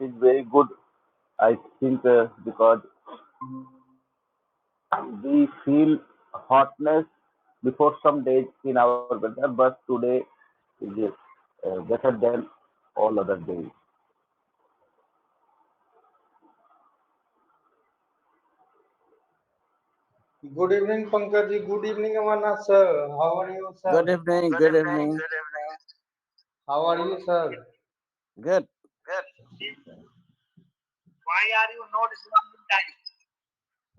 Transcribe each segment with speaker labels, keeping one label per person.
Speaker 1: is very good. I think because we feel hotness before some days in our weather, but today is better than all other days.
Speaker 2: Good evening, Pankaj ji. Good evening, Amarnath sir. How are you, sir?
Speaker 3: Good evening. Good evening.
Speaker 2: How are you, sir?
Speaker 3: Good.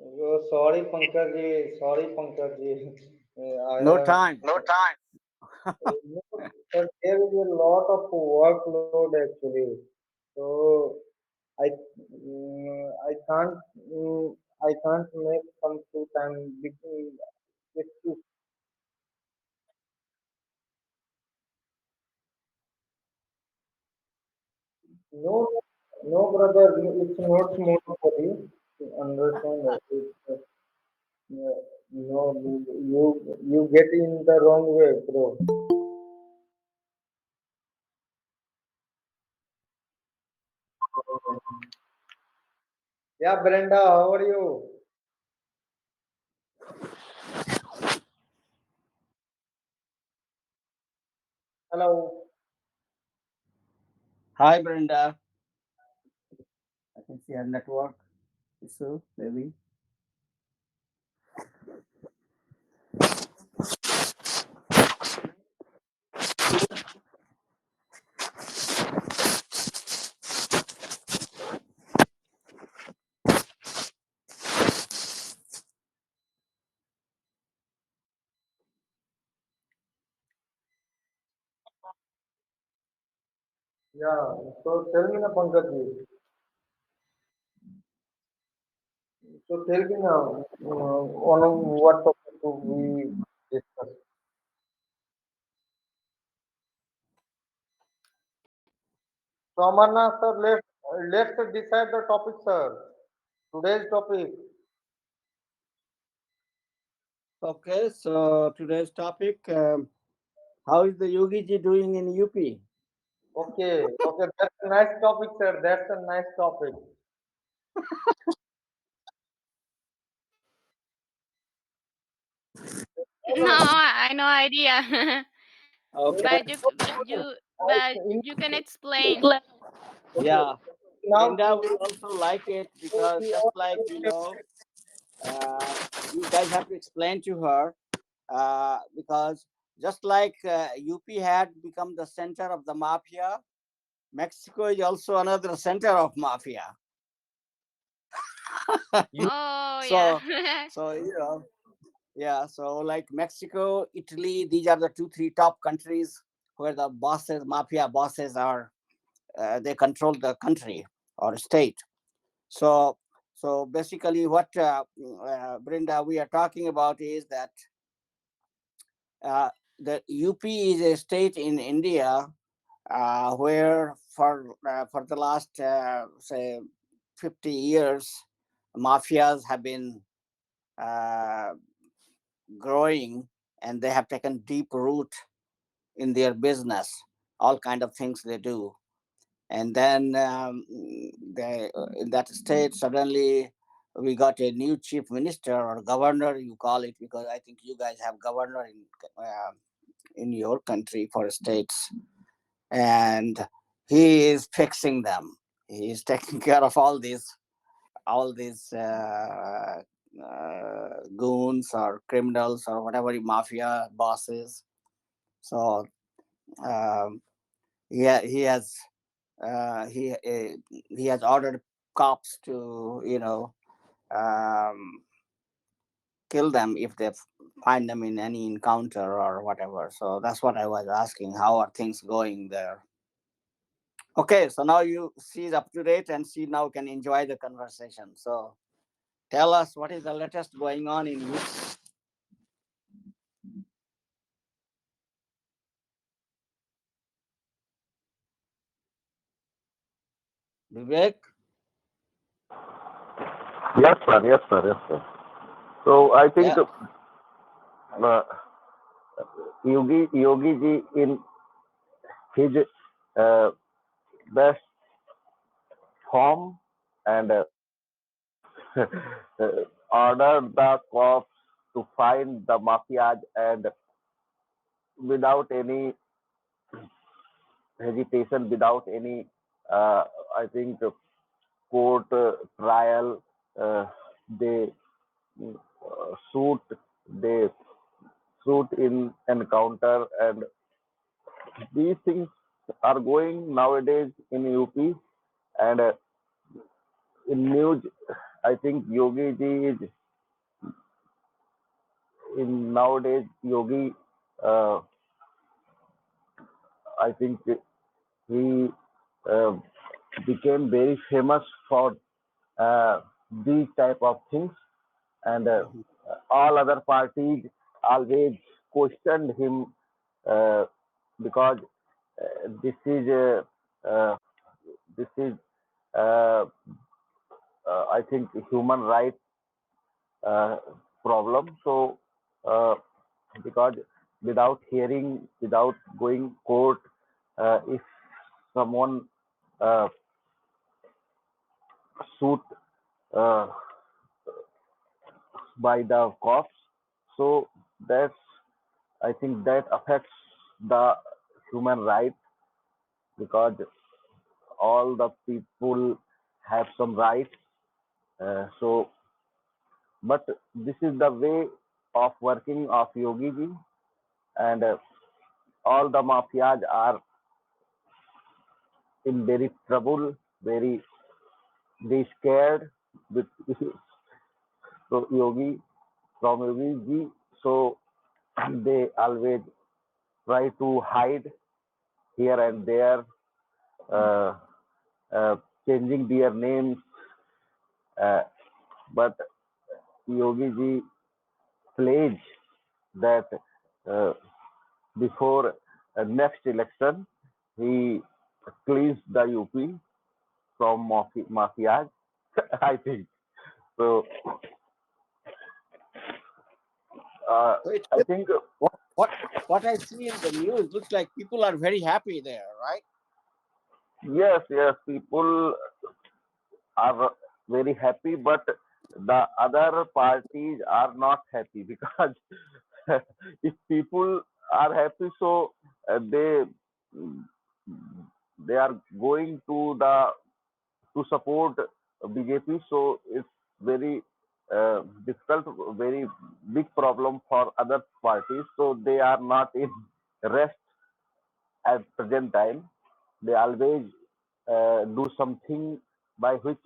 Speaker 2: Oh, sorry, Pankaj ji. Sorry, Pankaj ji. I
Speaker 3: No
Speaker 2: have.
Speaker 3: time.
Speaker 2: No time. No, sir, there is a lot of workload actually. So I can't I can't make some free time between. It's no, no, brother. It's not monopoly. Understand that? No, you get in the wrong way, bro. Yeah, Brenda, how are you? Hello.
Speaker 3: Hi, Brenda. I can see a network issue, maybe.
Speaker 2: Yeah. So tell me now, Pankaj ji. So tell me now, on what topic to we discuss. So Amarnath sir, let's decide the topic, sir. Today's topic.
Speaker 3: Okay, so today's topic, how is the Yogi ji doing in UP?
Speaker 2: Okay. Okay. That's a nice topic, sir. That's a nice topic.
Speaker 4: No, I no idea.
Speaker 3: Okay.
Speaker 4: But you can explain.
Speaker 2: Okay.
Speaker 3: Yeah,
Speaker 2: Now,
Speaker 3: Brenda will also like it because just like, you guys have to explain to her because just like UP had become the center of the mafia, Mexico is also another center of mafia.
Speaker 4: Oh
Speaker 3: so,
Speaker 4: yeah.
Speaker 3: so yeah. So like Mexico, Italy, these are the two, three top countries where the bosses, mafia bosses, are. They control the country or state. So, so basically, what Brenda we are talking about is that uh, the UP is a state in India where for the last say 50 years, mafias have been uh, growing, and they have taken deep root in their business. All kind of things they do, and then in that state suddenly we got a new chief minister or governor, you call it, because I think you guys have governor uh, in your country for states, and he is fixing them. He is taking care of all these goons or criminals or whatever mafia bosses. So um, he has he has ordered cops to um, kill them if they find them in any encounter or whatever. So that's what I was asking. How are things going there? Okay, so now you see up to date and see now can enjoy the conversation. So tell us what is the latest going on in you, Vivek.
Speaker 1: Yes, sir. Yes, sir. Yes, sir. So I think
Speaker 3: Yeah.
Speaker 1: Yogi ji in his uh, best form and order the cops to find the mafias, and without any hesitation, without any, I think, court trial, they shoot, they shoot in encounter, and these things are going nowadays in UP. And in news, I think Yogi ji is in nowadays. Yogi, uh, I think he uh, became very famous for these type of things, and
Speaker 3: Mhm.
Speaker 1: all other parties always questioned him, uh, because this is this is uh, I think human right uh, problem. So because without hearing, without going court, if someone uh, shoot uh, by the cops, so that's, I think that affects the human right, because all the people have some rights. So, but this is the way of working of Yogi ji, and all the mafias are in very trouble, very they scared with so Yogi from Yogi ji. So they always try to hide here and there, uh, uh, changing their names. Uh, but Yogi ji pledged that uh, before next election, he cleans the UP from mafias. I think so. Uh,
Speaker 3: So it
Speaker 1: I think
Speaker 3: what I see in the news looks like people are very happy there, right?
Speaker 1: yes, yes, people are very happy, but the other parties are not happy because if people are happy, so they are going to the to support BJP. So it's very difficult, very big problem for other parties. So they are not in rest at present time. They always do something by which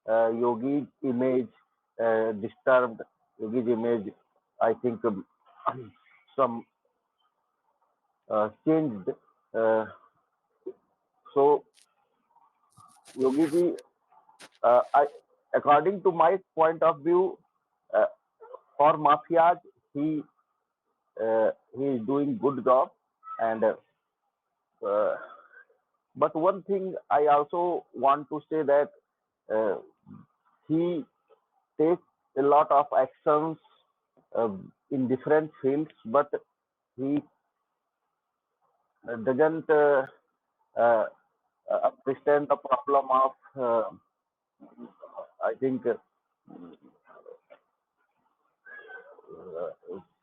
Speaker 1: Yogi's image disturbed. Yogi's image, I think, some changed. Uh, so Yogi ji, I, according to my point of view, uh, for mafias, he he is doing good job, and uh, but one thing I also want to say that uh, he takes a lot of actions in different fields, but he doesn't uh, understand the problem of I think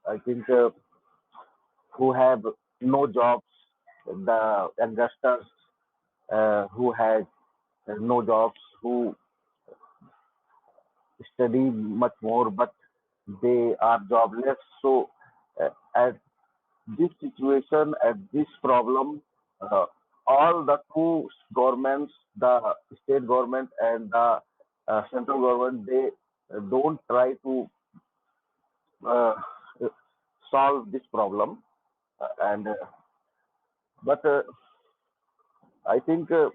Speaker 1: I think who have no jobs, the youngsters who has no jobs, who study much more, but they are jobless. So at this situation, at this problem, uh, all the two governments, the state government and the central government, they don't try to uh, solve this problem. And but I think it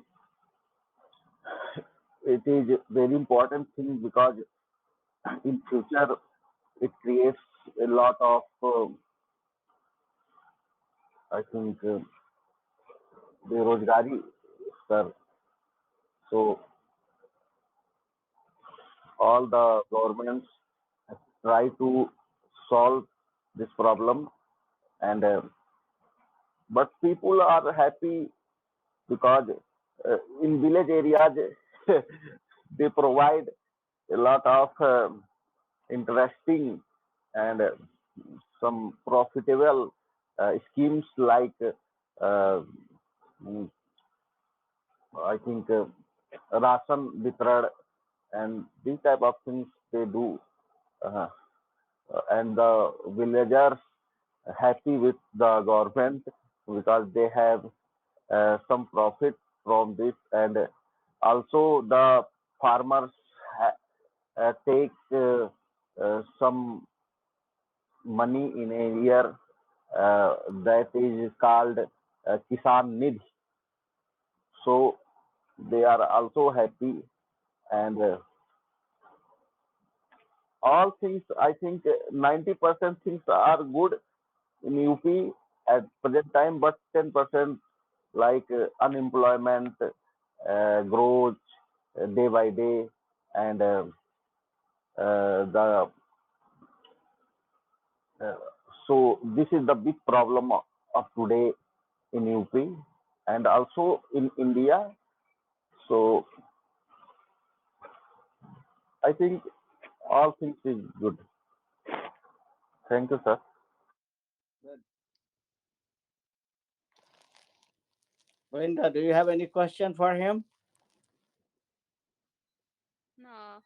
Speaker 1: is a very important thing because in future it creates a lot of I think बेरोजगारी, sir. So all the governments try to solve this problem, and but people are happy because in village areas they provide a lot of interesting and some profitable schemes like mm, I think ration vitran and these type of things they do, uh, and the villagers happy with the government because they have some profit from this, and also the farmers take some money in a year that is called Kisan Nidhi. So they are also happy, and all things. I think 90% things are good in UP at present time, but 10% like unemployment grows day by day, and the uh, so this is the big problem of today in UP and also in India. So I think all things is good. Thank you, sir.
Speaker 3: Good. Brenda, do you have any question for him?
Speaker 4: No,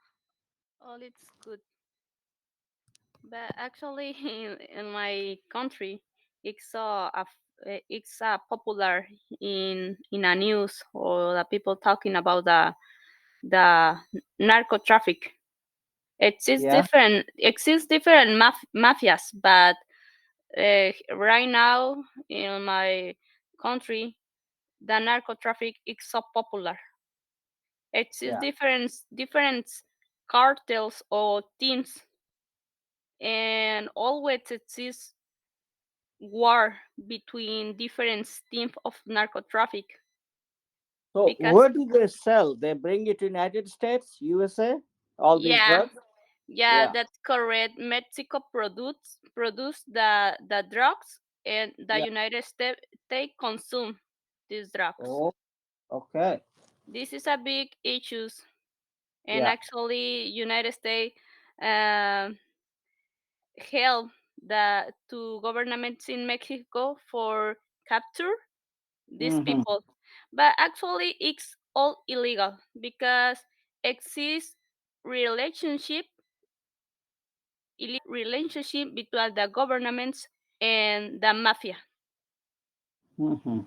Speaker 4: all it's good. But actually, in my country, it's popular in a news or the people talking about the narco traffic.
Speaker 3: Yeah.
Speaker 4: Exists different mafias, but right now in my country, the narco traffic is so popular. Exists
Speaker 3: Yeah.
Speaker 4: different cartels or teams, and always exists war between different teams of narco traffic
Speaker 3: So
Speaker 4: because
Speaker 3: where do they sell? They bring it to United States, USA, all these
Speaker 4: yeah,
Speaker 3: drugs?
Speaker 4: yeah,
Speaker 3: Yeah.
Speaker 4: that's correct. Mexico produce the drugs, and the
Speaker 3: Yeah.
Speaker 4: United States they consume these drugs.
Speaker 3: Oh, okay.
Speaker 4: This is a big issue, and
Speaker 3: Yeah.
Speaker 4: actually United States um help the to governments in Mexico for capture these
Speaker 3: Mm-hmm.
Speaker 4: people, but actually it's all illegal because exists relationship relationship between the governments and the mafia.
Speaker 3: Mm-hmm.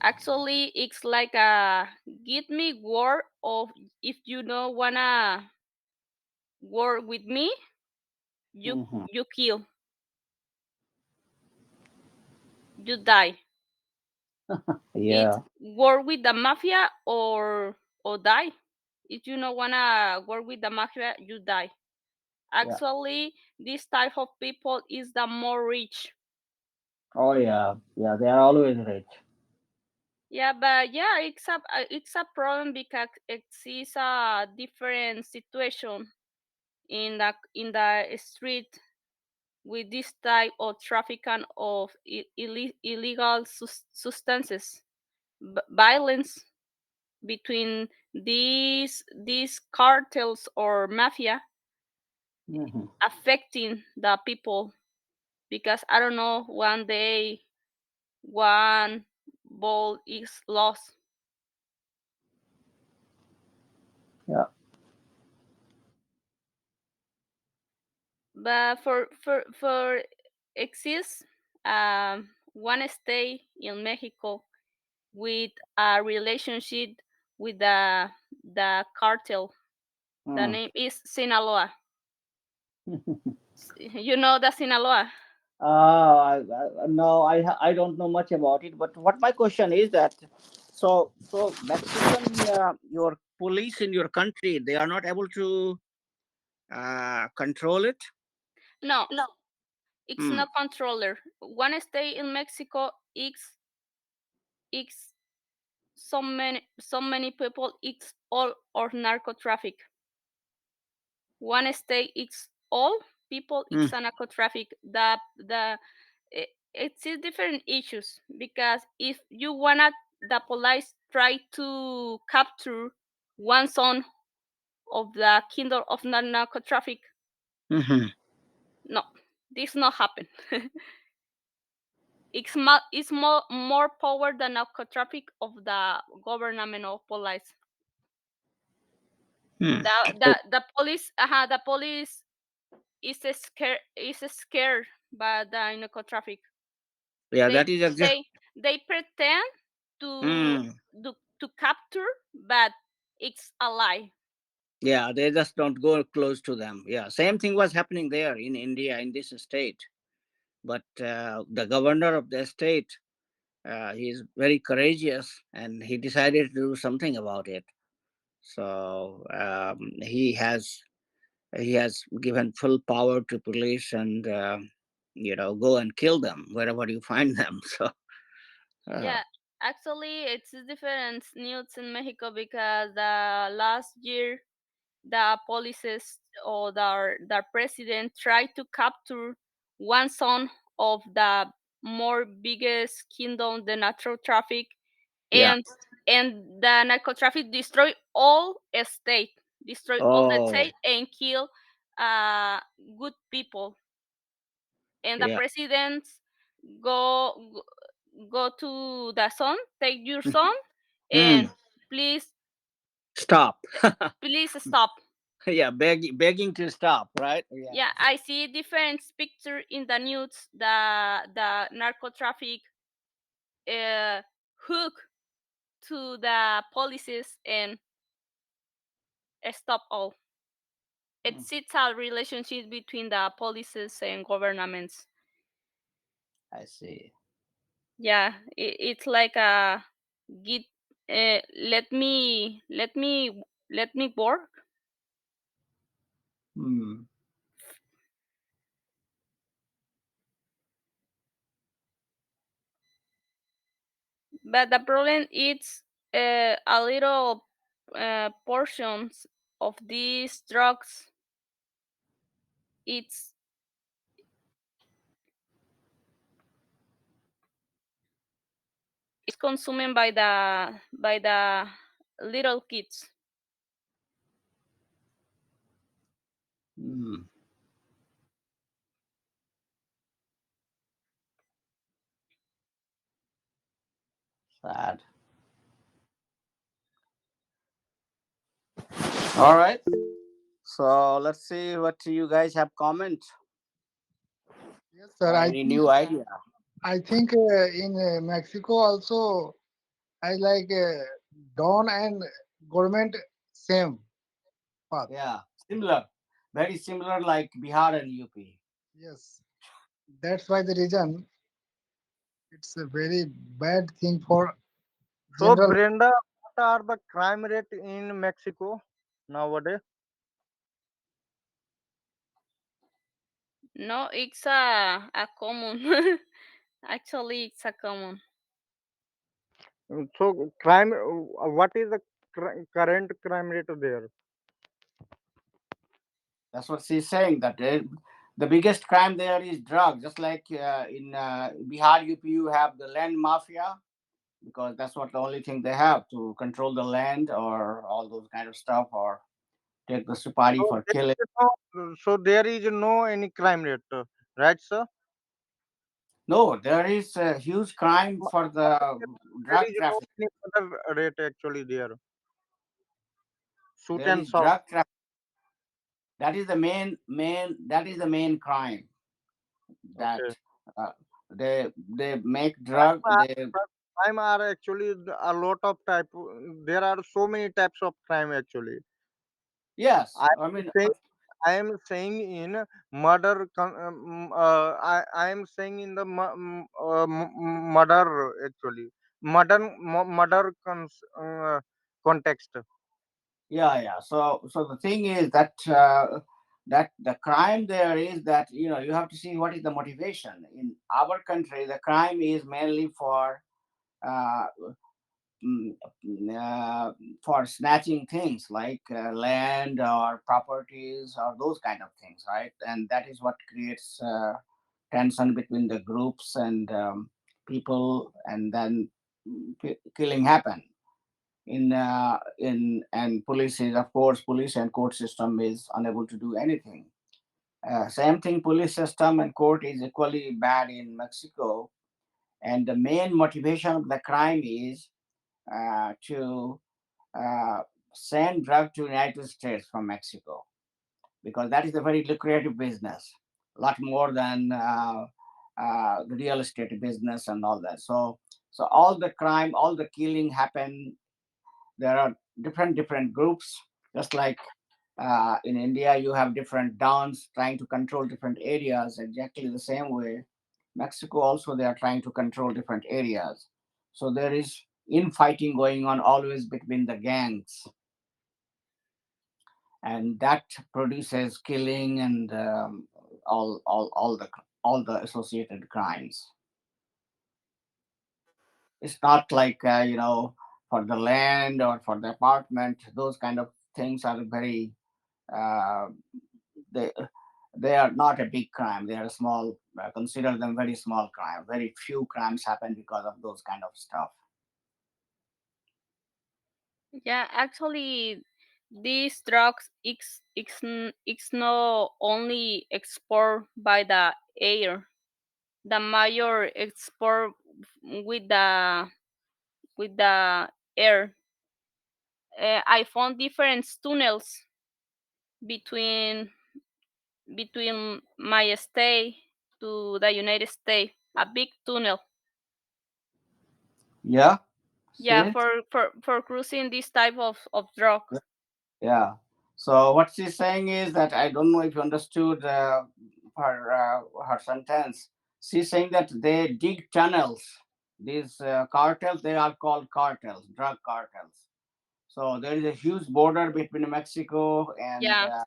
Speaker 4: Actually it's like a give me war of if you don't wanna work with me, you
Speaker 3: Mm-hmm.
Speaker 4: you kill, you die. It's
Speaker 3: Yeah.
Speaker 4: work with the mafia or die. If you don't wanna work with the mafia, you die.
Speaker 3: Yeah.
Speaker 4: Actually, this type of people is the more rich.
Speaker 3: Oh yeah. Yeah. They are always rich.
Speaker 4: Yeah, but yeah, it's a problem because it is a different situation in the street with this type of trafficking of illegal substances, violence between these cartels or mafia
Speaker 3: Mm-hmm.
Speaker 4: affecting the people because I don't know one day one ball is lost.
Speaker 3: Yeah.
Speaker 4: But for exists one state in Mexico with a relationship with the cartel. The
Speaker 3: Mm.
Speaker 4: name is Sinaloa. You know the Sinaloa?
Speaker 3: No, I don't know much about it. But what my question is that, so Mexican, your police in your country, they are not able to control it.
Speaker 4: No, it's
Speaker 3: Hmm.
Speaker 4: not controller. One state in Mexico is so many people. It's all or narco traffic. One state it's all people
Speaker 3: Hmm.
Speaker 4: it's a narco traffic. It's different issues because if you wanna the police try to capture one son of the kingdom of narco traffic.
Speaker 3: Hmm.
Speaker 4: No, this not happen. It's more power than narco traffic of the government of police.
Speaker 3: Hmm.
Speaker 4: The police is scared by the narco traffic.
Speaker 3: Yeah,
Speaker 4: They
Speaker 3: that is exact.
Speaker 4: they pretend to
Speaker 3: Hmm.
Speaker 4: to capture, but it's a lie.
Speaker 3: Yeah, they just don't go close to them. Yeah, same thing was happening there in India in this state. But the governor of the state, he's very courageous, and he decided to do something about it. So he has given full power to police, and go and kill them wherever you find them. So uh,
Speaker 4: Yeah, actually, it's different news in Mexico because the last year the policies or the president tried to capture one son of the more biggest kingdom, the narco traffic,
Speaker 3: yeah.
Speaker 4: and the narco traffic destroy all the
Speaker 3: Oh,
Speaker 4: state and kill good people. And the
Speaker 3: yeah.
Speaker 4: president go go, go to the son, take your son, and
Speaker 3: Mm,
Speaker 4: please
Speaker 3: stop.
Speaker 4: please stop.
Speaker 3: Yeah, begging to stop, right? Yeah.
Speaker 4: Yeah, I see different picture in the news. The narco traffic uh, hook to the policies and stop all.
Speaker 3: Mm,
Speaker 4: It's a relationship between the policies and governments.
Speaker 3: I see.
Speaker 4: Yeah, it's like a get let me work.
Speaker 3: Hmm.
Speaker 4: But the problem is a little portions of these drugs. It's it's consumed by the little kids.
Speaker 3: Hmm. Sad. All right. So let's see what you guys have comment
Speaker 5: Yes, sir.
Speaker 3: or any new idea.
Speaker 5: I think in Mexico also I like Don and government same path.
Speaker 3: Yeah, similar, very similar like Bihar and UP.
Speaker 5: Yes, that's why the reason it's a very bad thing for
Speaker 2: So,
Speaker 5: general.
Speaker 2: Brenda, what are the crime rate in Mexico nowadays?
Speaker 4: No, it's a common. Actually, it's a common.
Speaker 2: So, crime. What is the current crime rate there?
Speaker 3: That's what she's saying. That the biggest crime there is drug. Just like in Bihar, UP, you have the land mafia because that's what the only thing they have to control the land or all those kind of stuff or take the supari
Speaker 2: So
Speaker 3: for
Speaker 2: there
Speaker 3: killing.
Speaker 2: is there is no any crime rate, right, sir?
Speaker 3: No, there is a huge crime for the
Speaker 2: There
Speaker 3: drug
Speaker 2: is no
Speaker 3: traffic.
Speaker 2: any other rate actually there. Shoot
Speaker 3: There
Speaker 2: and
Speaker 3: is
Speaker 2: shout.
Speaker 3: drug traffic. That is the main crime that
Speaker 2: Okay.
Speaker 3: uh, they make
Speaker 2: Crime
Speaker 3: drug.
Speaker 2: are,
Speaker 3: They
Speaker 2: crime are actually a lot of type. There are so many types of crime actually.
Speaker 3: yes,
Speaker 2: I
Speaker 3: I
Speaker 2: am
Speaker 3: mean
Speaker 2: saying I am saying in murder. I am saying in the murder actually murder context.
Speaker 3: yeah. So the thing is that that the crime there is that you have to see what is the motivation in our country. The crime is mainly uh, mm, uh, for snatching things like land or properties or those kind of things, right? And that is what creates tension between the groups and people, and then killing happen. in and police is, of course, police and court system is unable to do anything. Same thing, police system and court is equally bad in Mexico, and the main motivation of the crime is to uh, send drug to United States from Mexico, because that is a very lucrative business, a lot more than the real estate business and all that. So all the crime, all the killing happen. There are different groups, just like in India you have different dons trying to control different areas. Exactly the same way, Mexico also they are trying to control different areas. So there is infighting going on always between the gangs, and that produces killing and all the associated crimes. It's not like for the land or for the apartment. Those kind of things are very uh, they they are not a big crime. They are small. Consider them very small crime. Very few crimes happen because of those kind of stuff.
Speaker 4: Yeah, actually, these drugs it's not only export by the air. The major export with the air. I found different tunnels between my state to the United States. A big tunnel.
Speaker 3: Yeah.
Speaker 4: Yeah,
Speaker 3: See.
Speaker 4: for cruising this type of drugs.
Speaker 3: Yeah. So what she's saying is that I don't know if you understood her sentence. She's saying that they dig tunnels. These cartels, they are called cartels, drug cartels. So there is a huge border between Mexico
Speaker 4: Yeah,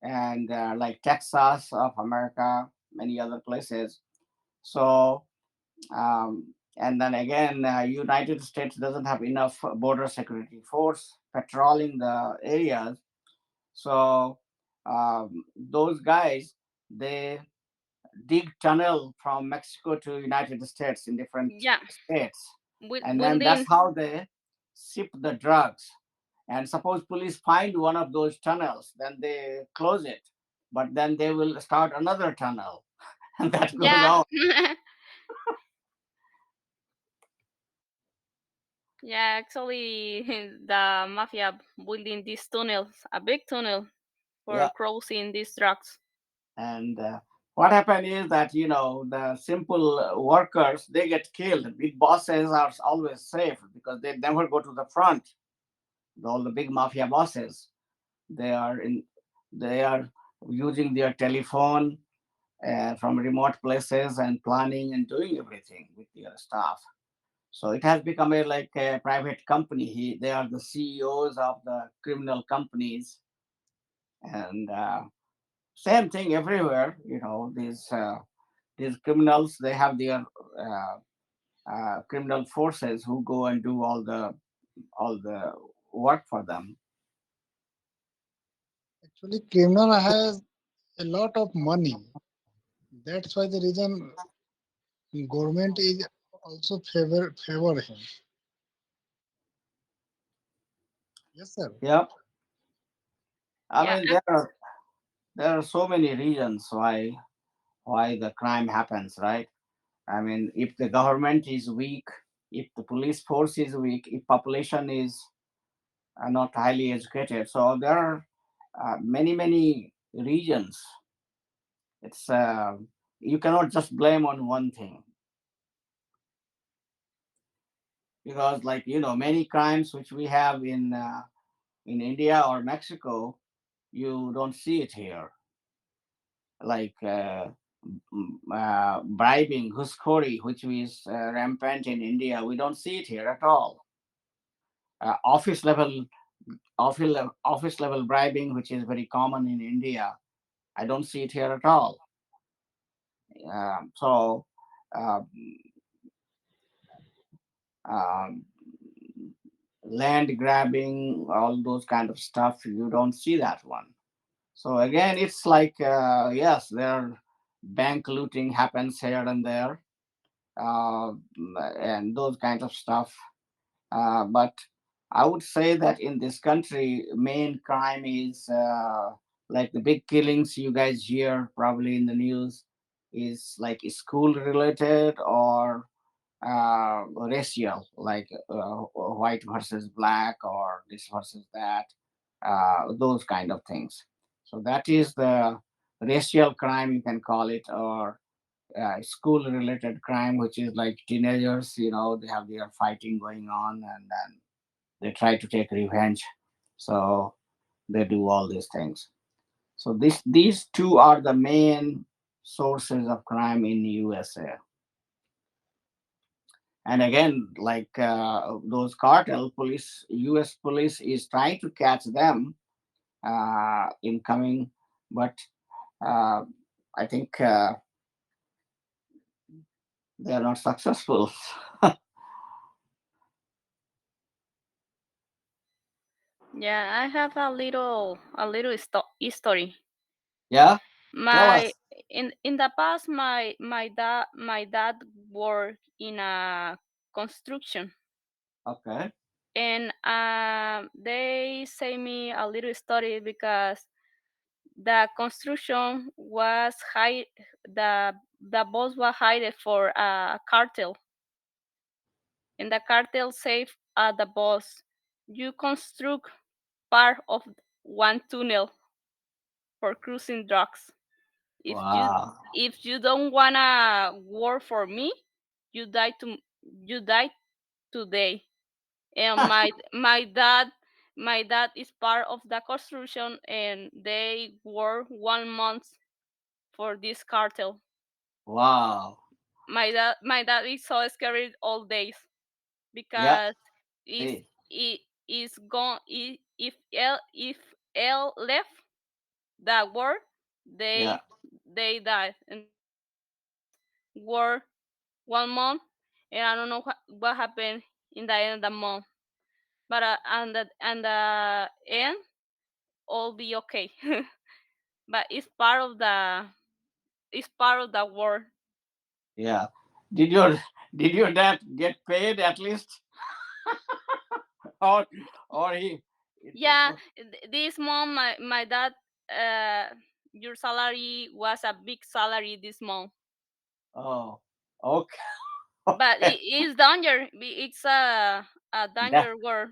Speaker 3: and like Texas of America, many other places. So and then again, United States doesn't have enough border security force patrolling the areas. So those guys, they dig tunnel from Mexico to United States in different
Speaker 4: yeah.
Speaker 3: states, and then that's
Speaker 4: Building.
Speaker 3: how they ship the drugs. And suppose police find one of those tunnels, then they close it, but then they will start another tunnel, and that goes
Speaker 4: Yeah.
Speaker 3: on.
Speaker 4: Yeah, actually, the mafia building these tunnels, a big tunnel for
Speaker 3: Yeah,
Speaker 4: crossing these drugs.
Speaker 3: and what happened is that the simple workers they get killed. Big bosses are always safe because they never go to the front. All the big mafia bosses, they are in they are using their telephone from remote places and planning and doing everything with their staff. So it has become like a private company. They are the CEOs of the criminal companies, and same thing everywhere. These criminals, they have their uh, criminal forces who go and do all the work for them.
Speaker 5: Actually, criminal has a lot of money. That's why the reason government is also favor him. Yes, sir.
Speaker 3: Yep. I
Speaker 4: Yeah,
Speaker 3: mean, there are so many reasons why the crime happens, right? I mean, if the government is weak, if the police force is weak, if population is not highly educated, so there are many regions. It's You cannot just blame on one thing, because, like, many crimes which we have in India or Mexico, you don't see it here, like bribing, huskori, which is rampant in India. We don't see it here at all. Office level office level bribing, which is very common in India, I don't see it here at all. So uh, um, land grabbing, all those kind of stuff, you don't see that one. So again, it's like yes, there bank looting happens here and there, uh, and those kinds of stuff. But I would say that in this country, main crime is like the big killings you guys hear probably in the news is like school related or racial, like white versus black or this versus that, those kind of things. So that is the racial crime, you can call it, or school related crime, which is like teenagers, they have their fighting going on and then they try to take revenge. So they do all these things. So these two are the main sources of crime in USA. And again, like those cartel police, US police is trying to catch them in coming, but uh, I think they are not successful.
Speaker 4: Yeah, I have a little history.
Speaker 3: Yeah, tell
Speaker 4: My
Speaker 3: us.
Speaker 4: in the past, my dad worked in a construction,
Speaker 3: Okay.
Speaker 4: and they say me a little story because the construction was high. The boss was hired for a cartel, and the cartel said the boss, "You construct part of one tunnel for cruising drugs. If you
Speaker 3: Wow.
Speaker 4: if you don't wanna work for me, you die to you die today." And my dad is part of the construction, and they work 1 month for this cartel.
Speaker 3: Wow.
Speaker 4: My dad is so scared all days
Speaker 3: Yeah.
Speaker 4: because if
Speaker 3: See.
Speaker 4: it is gone, if L left that war,
Speaker 3: Yeah.
Speaker 4: they die, and my dad just work 1 month, and I don't know what happened in the end of the month, but and the end all be okay. But it's part of the war.
Speaker 3: Yeah. Did your did your dad get paid at least, or he?
Speaker 4: Yeah, this month my dad, uh your salary was a big salary this month,
Speaker 3: Oh. Okay.
Speaker 4: but
Speaker 3: Okay.
Speaker 4: it is danger. It's a
Speaker 3: That,
Speaker 4: danger war.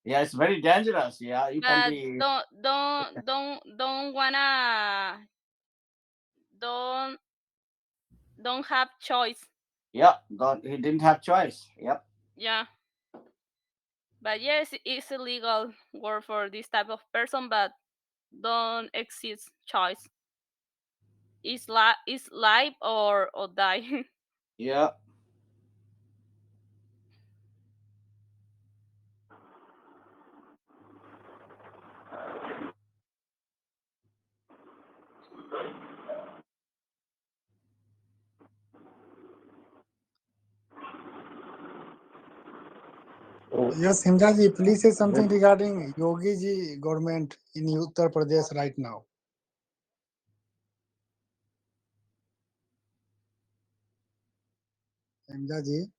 Speaker 3: yeah, it's very dangerous. Yeah, you can
Speaker 4: But
Speaker 3: be.
Speaker 4: don't wanna don't don't have choice.
Speaker 3: Yeah. Don't, he didn't have choice. Yep.
Speaker 4: Yeah, but yes, it's illegal work for this type of person, but don't exist choice. It's life or die.
Speaker 3: Yeah.
Speaker 1: So
Speaker 5: Yes, Himja ji, please say something
Speaker 1: with
Speaker 5: regarding Yogi ji government in Uttar Pradesh right now. Himja ji,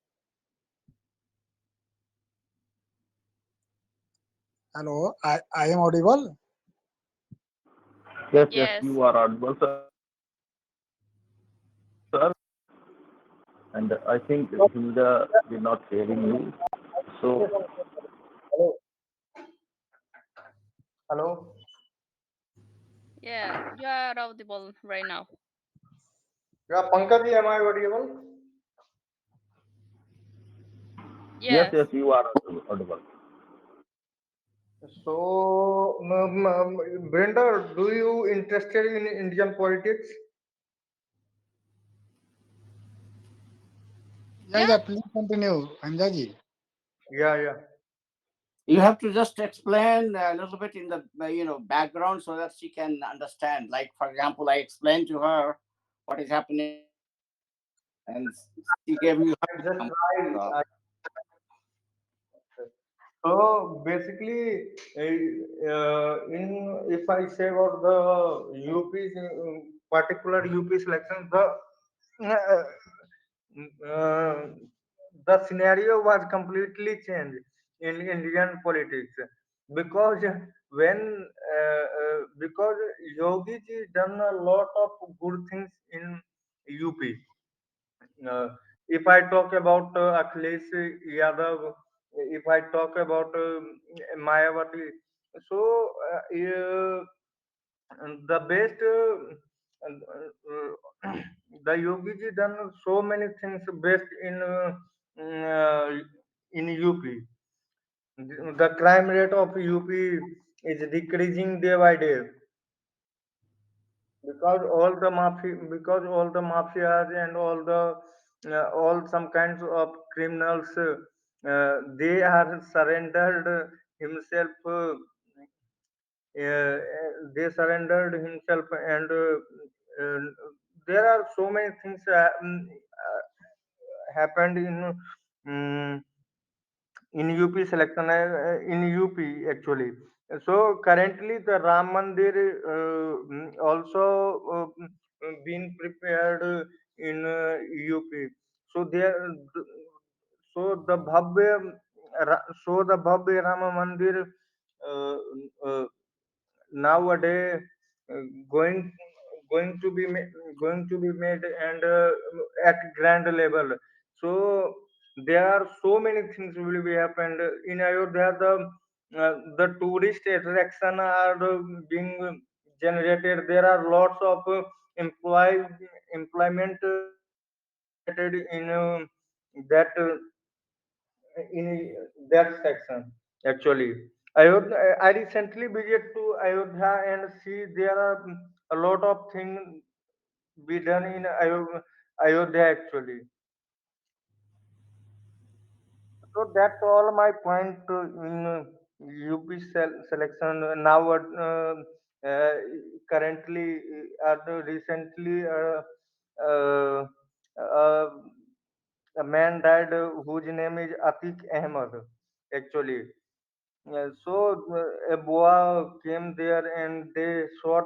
Speaker 5: hello, I am audible.
Speaker 1: yes, yes,
Speaker 4: Yes.
Speaker 1: you are audible, sir, and I think Hilda did not hearing you. So
Speaker 2: Hello. Hello.
Speaker 4: Yeah, you are audible right now.
Speaker 2: Yeah, Pankaj, am I audible?
Speaker 1: yes,
Speaker 4: Yes.
Speaker 1: yes, you are audible.
Speaker 2: So, Brenda, do you interested in Indian politics?
Speaker 5: Yeah,
Speaker 4: Yeah.
Speaker 5: yeah, please continue, Himja ji.
Speaker 2: Yeah, yeah.
Speaker 3: You have to just explain a little bit in the background so that she can understand. Like for example, I explained to her what is happening in India, and she gave you her
Speaker 2: Just
Speaker 3: example.
Speaker 2: right.
Speaker 3: So
Speaker 2: So basically, in if I say about the UP's particular UP selection, uh, the scenario was completely changed. in Indian politics, because because Yogi ji done a lot of good things in UP. Uh, if I talk about Akhilesh Yadav, if I talk about Mayawati, so the best the Yogi ji done so many things best in UP. The crime rate of UP is decreasing day by day, because all the mafias and all some kinds of criminals, they are surrendered himself. They surrendered himself, and uh, there are so many things happened um, in UP selection, in UP actually. So currently the Ram Mandir also been prepared in UP. So there, so the Bhavya Rama Mandir uh, uh, nowadays uh, going going to be going to be made, and at grand level. So there are so many things will be happened in Ayodhya. The tourist attraction are being generated. There are lots of employment generated that in that section actually. Ayodhya, I recently visited to Ayodhya and see there are a lot of things be done in Ayodhya actually. So that's all my point in UP selection now. Uh, Currently, recently, uh, uh, a man died whose name is Atik Ahmed actually. So a boa came there and they shot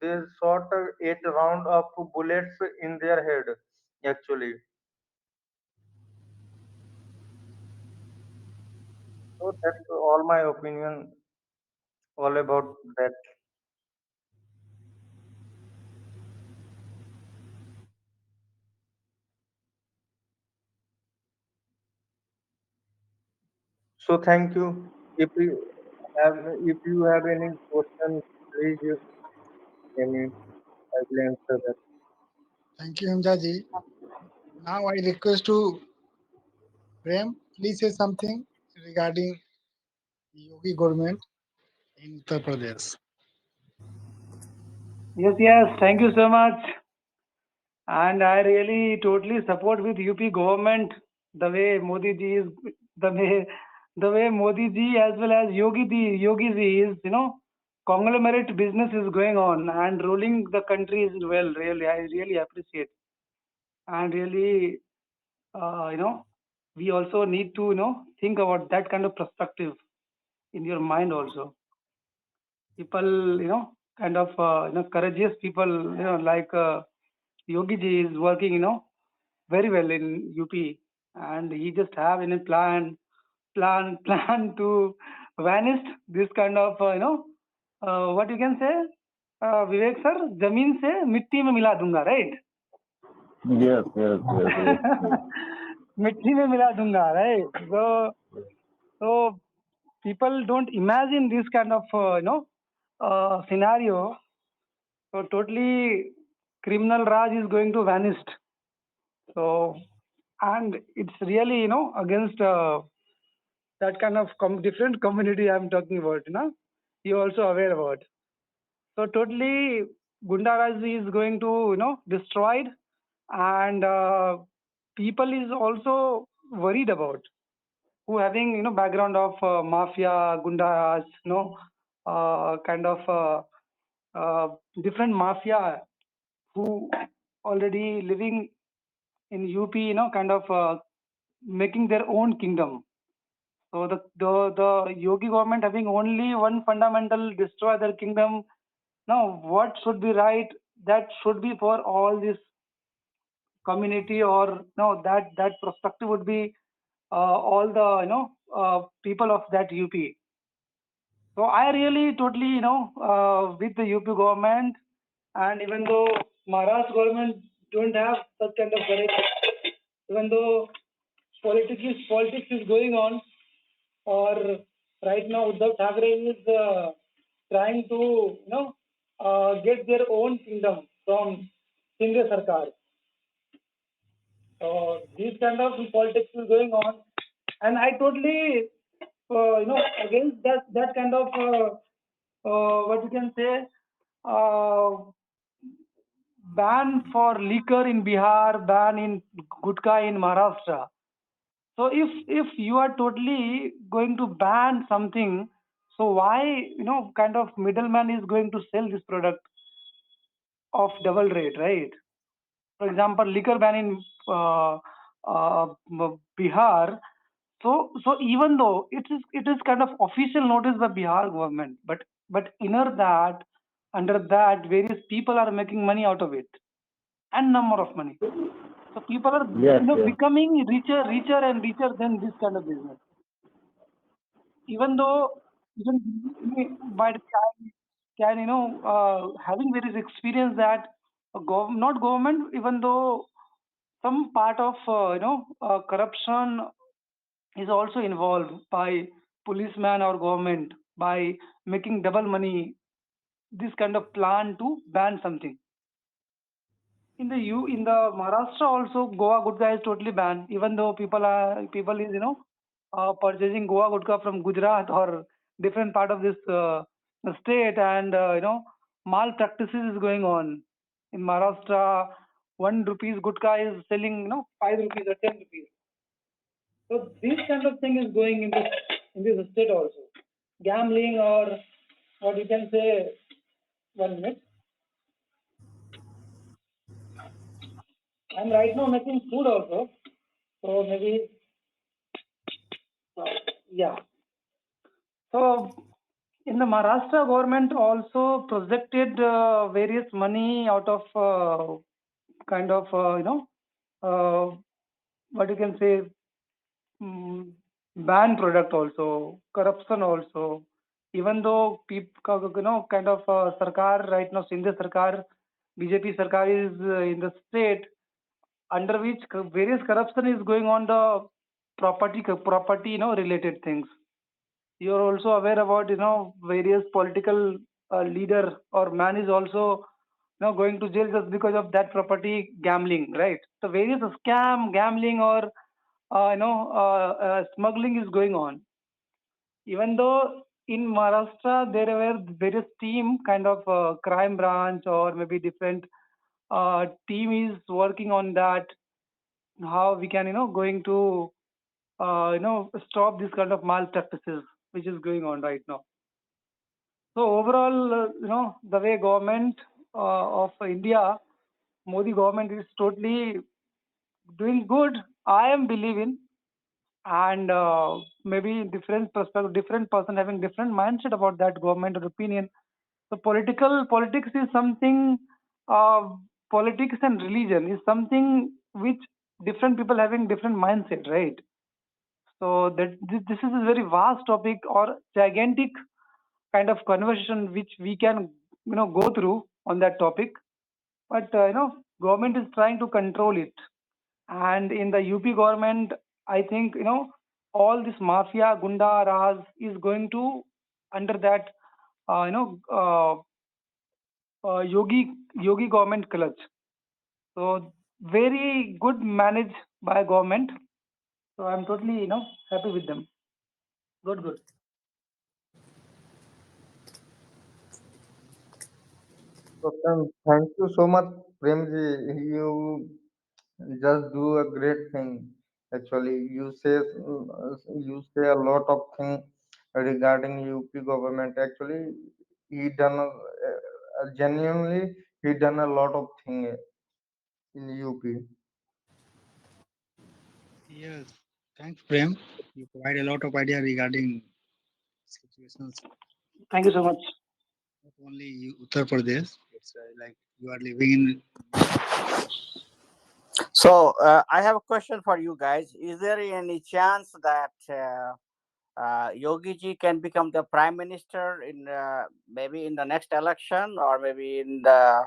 Speaker 2: 8 round of bullets in their head actually. So that's all my opinion all about that. So thank you. If you if you have any question, please tell me. I will answer that.
Speaker 5: Thank you, Hamzaji. Now I request to Prem, please say something regarding Yogi government in Uttar Pradesh.
Speaker 6: Yes, yes. Thank you so much. And I really totally support with UP government the way Modi ji is, the way the way Modi ji as well as Yogi ji is, conglomerate business is going on and ruling the country is well. Really, I really appreciate. And really, we also need to think about that kind of perspective in your mind also. People, kind of courageous people, like Yogi ji is working, very well in UP, and he just have in a plan to vanish this kind of what you can say, Vivek sir, जमीन से मिट्टी में मिला दूंगा, right?
Speaker 1: Yes, yes, yes, yes, yes.
Speaker 6: मिट्टी में मिला दूंगा, right? So people don't imagine this kind of scenario. So totally criminal Raj is going to vanish. So, and it's really against that kind of different community I'm talking about. You also aware about. So totally Gunda Raj is going to destroyed, and people is also worried about who having background of mafia, Gunda Raj, kind of different mafia who already living in UP, kind of making their own kingdom. So the Yogi government having only one fundamental: destroy their kingdom. Now, what should be right? That should be for all this community, or no, that perspective would be all the people of that UP. So I really totally, with the UP government, and even though Maharashtra government don't have such kind of courage, even though politics is going on, or right now Uddhav Thackeray is trying to, get their own kingdom from Shinde Sarkar. So these kind of politics is going on, and I totally, against that kind of what you can say, uh, ban for liquor in Bihar, ban in gutka in Maharashtra. So if you are totally going to ban something, so why, kind of middleman is going to sell this product of double rate, right? For example, liquor ban in Bihar. So even though it is kind of official notice by Bihar government, but under that various people are making money out of it, and number of money. So people are,
Speaker 1: Yes, yes.
Speaker 6: becoming richer and richer than this kind of business. Even though, even might can, having various experience that not government, even though some part of corruption is also involved by policeman or government by making double money, this kind of plan to ban something. In the Maharashtra also, Goa Gutka is totally banned, even though people is, purchasing Goa Gutka from Gujarat or different part of this state, and malpractices is going on. In Maharashtra, 1 rupees Gutka is selling, 5 rupees or 10 rupees. So this kind of thing is going in this state also. Gambling, or what you can say, 1 minute. I'm right now making food also. So maybe, yeah. So in the Maharashtra government also projected various money out of kind of, what you can say, mm, ban product also, corruption also. Even though people, kind of Sarkar right now, Sindh Sarkar, BJP Sarkar is in the state under which various corruption is going on, the property, related things. You're also aware about, various political leader or man is also, going to jail just because of that property gambling, right? So various scam, gambling, or smuggling is going on. Even though in Maharashtra there were various team, kind of crime branch or maybe different team is working on that, how we can, going to stop this kind of malpractices which is going on right now. So overall, the way government of India, Modi government is totally doing good. I am believing, and maybe different perspective, different person having different mindset about that government or opinion. So politics is something. Uh, Politics and religion is something which different people having different mindset, right? So that this is a very vast topic or gigantic kind of conversation which we can, go through on that topic. But government is trying to control it, and in the UP government, I think, all this mafia gunda raj is going to under that uh, you know uh, yogi government clutch. So very good managed by government. So I'm totally, happy with them. Good.
Speaker 2: So, thank you so much, Premji. You just do a great thing. Actually, you say a lot of things regarding UP government. Actually, he done genuinely he done a lot of thing in UP.
Speaker 5: Yes, thanks, Prem. You provide a lot of idea regarding situations,
Speaker 6: Thank you so much.
Speaker 5: not only Uttar Pradesh. It's like you are living in many.
Speaker 3: So I have a question for you guys. Is there any chance that Yogi ji can become the prime minister in maybe in the next election, or maybe in the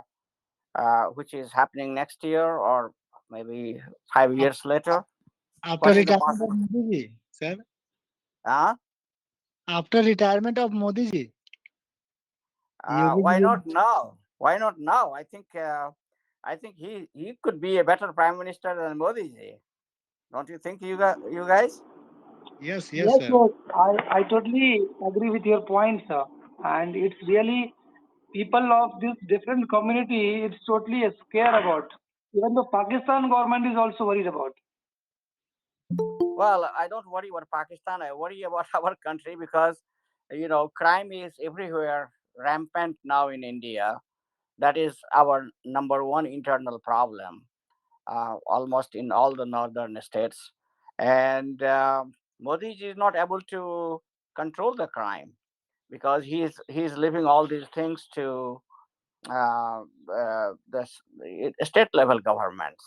Speaker 3: which is happening next year, or maybe 5 years later.
Speaker 5: After
Speaker 3: What is the
Speaker 5: retirement of
Speaker 3: possible?
Speaker 5: Modi ji, sir.
Speaker 3: Uh,
Speaker 5: After retirement of Modi ji, Yogi
Speaker 3: why
Speaker 5: ji.
Speaker 3: not now? Why not now? I think he could be a better prime minister than Modi ji. Don't you think, you guys?
Speaker 5: Yes, yes,
Speaker 6: Yes,
Speaker 5: sir.
Speaker 6: yes, I totally agree with your points, sir. And it's really people of this different community, it's totally a scare about. Even the Pakistan government is also worried about.
Speaker 3: Well, I don't worry about Pakistan. I worry about our country because, crime is everywhere, rampant now in India. That is our number one internal problem, almost in all the northern states. And Modi ji is not able to control the crime because he's leaving all these things to the state level governments,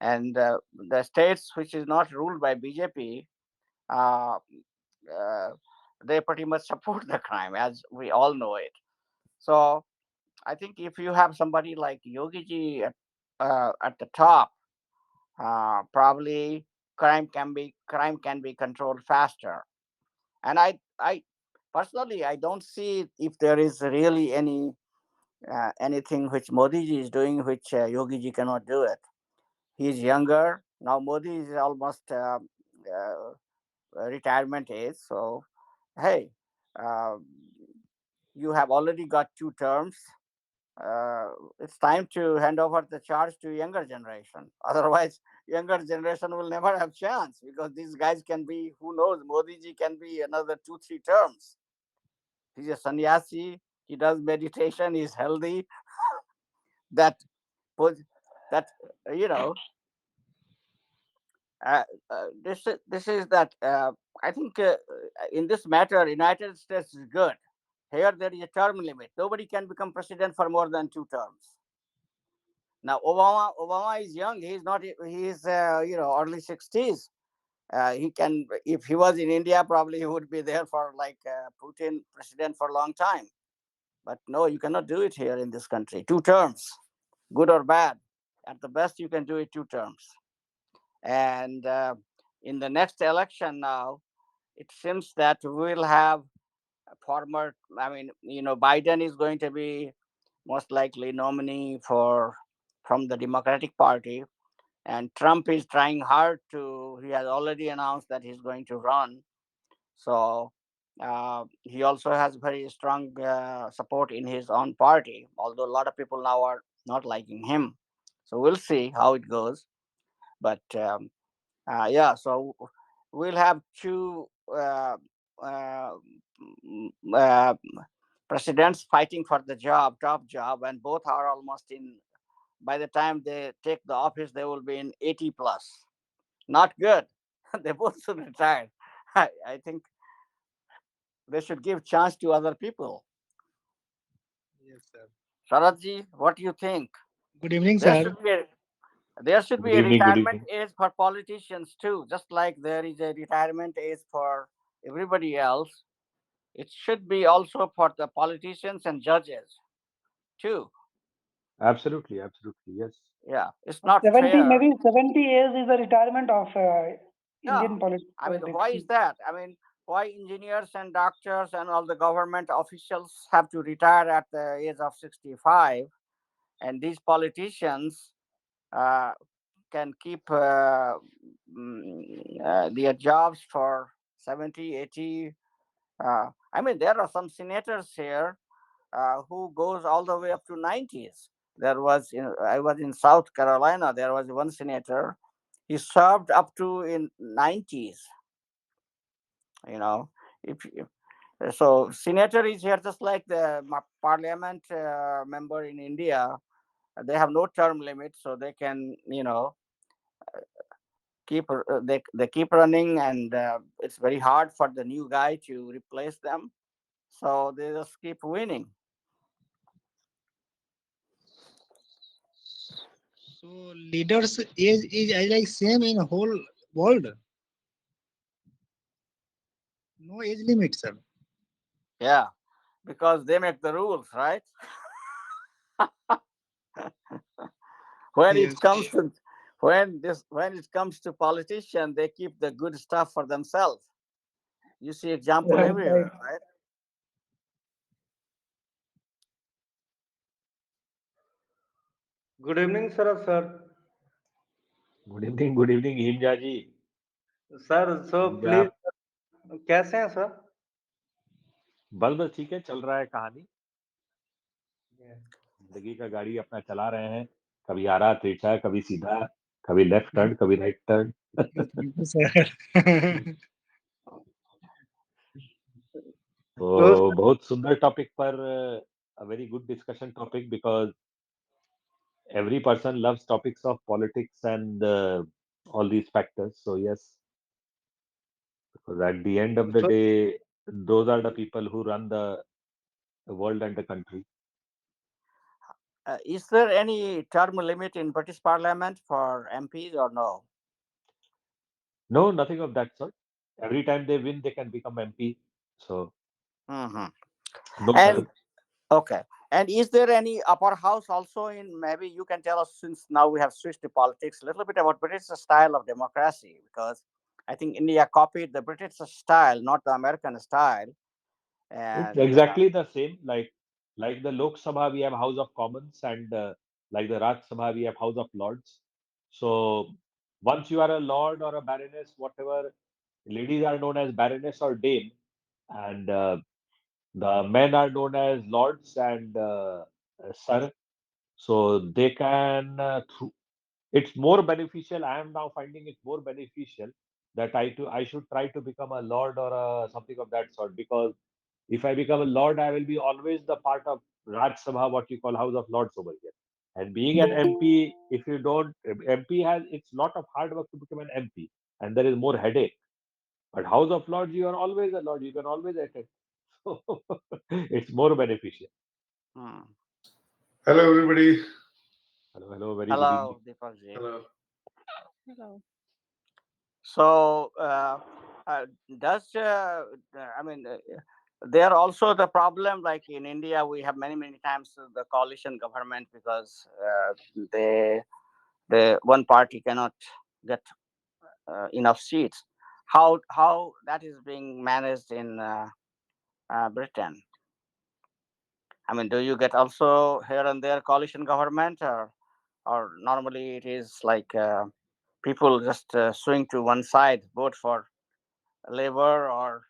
Speaker 3: and the states which is not ruled by BJP, uh, uh, they pretty much support the crime, as we all know it. So I think if you have somebody like Yogi ji at the top, probably crime can be controlled faster. And I personally, I don't see if there is really anything which Modi ji is doing which Yogi ji cannot do it. He's younger now. Modi is almost retirement age. So hey, uh, you have already got 2 terms. Uh, it's time to hand over the charge to younger generation. Otherwise, younger generation will never have chance because these guys can be, who knows, Modi ji can be another 2 3 terms. He's a sannyasi. He does meditation. He's healthy. That pos- that you know this is that I think in this matter, United States is good. Here there is a term limit. Nobody can become president for more than 2 terms. Now Obama is young. He's not. He's early 60s. He can, if he was in India, probably he would be there for like Putin president for a long time. But no, you cannot do it here in this country. 2 terms, good or bad. At the best, you can do it 2 terms. And in the next election now, it seems that we will have a former. I mean, Biden is going to be most likely nominee for from the Democratic Party, and Trump is trying hard to. He has already announced that he's going to run. So he also has very strong support in his own party, although a lot of people now are not liking him. So we'll see how it goes. But yeah, so we'll have two uh, uh, presidents fighting for the top job, and both are almost in. By the time they take the office, they will be in 80 plus. Not good. They both should retire. I think they should give chance to other people.
Speaker 5: Yes, sir.
Speaker 3: Sharadji, what do you think?
Speaker 5: Good evening,
Speaker 3: There
Speaker 5: sir.
Speaker 3: should be a, there should
Speaker 7: Good
Speaker 3: be a
Speaker 7: evening. Good
Speaker 3: retirement
Speaker 7: evening.
Speaker 3: age for politicians too, just like there is a retirement age for everybody else. It should be also for the politicians and judges too.
Speaker 7: Absolutely. Absolutely. Yes.
Speaker 3: Yeah, it's not
Speaker 6: 70,
Speaker 3: fair.
Speaker 6: maybe 70 years is the retirement of
Speaker 3: Yeah,
Speaker 6: Indian
Speaker 3: I mean,
Speaker 6: politics.
Speaker 3: why is that? I mean, why engineers and doctors and all the government officials have to retire at the age of 65, and these politicians uh, can keep their jobs for 70, 80. I mean, there are some senators here who goes all the way up to 90s. I was in South Carolina. There was one senator. He served up to in 90s. You know, if so, senator is here just like the parliament member in India. They have no term limit, so they can they keep running, and it's very hard for the new guy to replace them. So they just keep winning.
Speaker 5: So leaders age is like same in whole world. No age limit, sir.
Speaker 3: Yeah, because they make the rules, right? when it
Speaker 5: Yes.
Speaker 3: comes to when it comes to politicians, they keep the good stuff for themselves. You see example
Speaker 6: Right, right.
Speaker 3: everywhere, right?
Speaker 2: Good evening, Sharad sir.
Speaker 7: Good evening, Himja ji.
Speaker 2: Sir so
Speaker 7: Himja,
Speaker 2: please कैसे हैं sir?
Speaker 7: बस बस ठीक है, चल रहा है कहानी। जिंदगी का गाड़ी अपना चला रहे हैं। कभी आरा तिरछा, कभी सीधा, कभी लेफ्ट टर्न, कभी right turn.
Speaker 5: Thank you, sir.
Speaker 2: तो
Speaker 7: तो बहुत सुंदर टॉपिक पर, a very good discussion topic because every person loves topics of politics and all these factors. So yes, because at the end of the
Speaker 2: sir
Speaker 7: day, those are the people who run the world and the country.
Speaker 3: Is there any term limit in British Parliament for MPs or no?
Speaker 7: No, nothing of that sort. Every time they win, they can become MP. So
Speaker 3: Hmm.
Speaker 7: no
Speaker 3: And
Speaker 7: term.
Speaker 3: okay, and is there any upper house also in? Maybe you can tell us, since now we have switched to politics, a little bit about British style of democracy, because I think India copied the British style, not the American style.
Speaker 7: It's
Speaker 3: And
Speaker 7: exactly the same. Like the Lok Sabha, we have House of Commons, and like the Raj Sabha, we have House of Lords. So once you are a lord or a baroness, whatever, ladies are known as baroness or dame, and the men are known as lords and sir. So they can. It's more beneficial. I am now finding it more beneficial that I should try to become a lord or a, something of that sort, because if I become a lord, I will be always the part of Raj Sabha, what you call House of Lords over here. And being an MP, if you don't, MP has, it's lot of hard work to become an MP, and there is more headache. But House of Lords, you are always a lord. You can always attend. So it's more beneficial.
Speaker 3: hmm.
Speaker 8: Hello, everybody.
Speaker 7: Hello, hello, very good evening.
Speaker 3: Hello, Deepak ji.
Speaker 8: Hello.
Speaker 4: Hello.
Speaker 3: So, does I mean, there also the problem, like in India, we have many times the coalition government, because they the one party cannot get enough seats. How that is being managed in Britain? I mean, do you get also here and there coalition government, or normally it is like people just swing to one side, vote for Labour or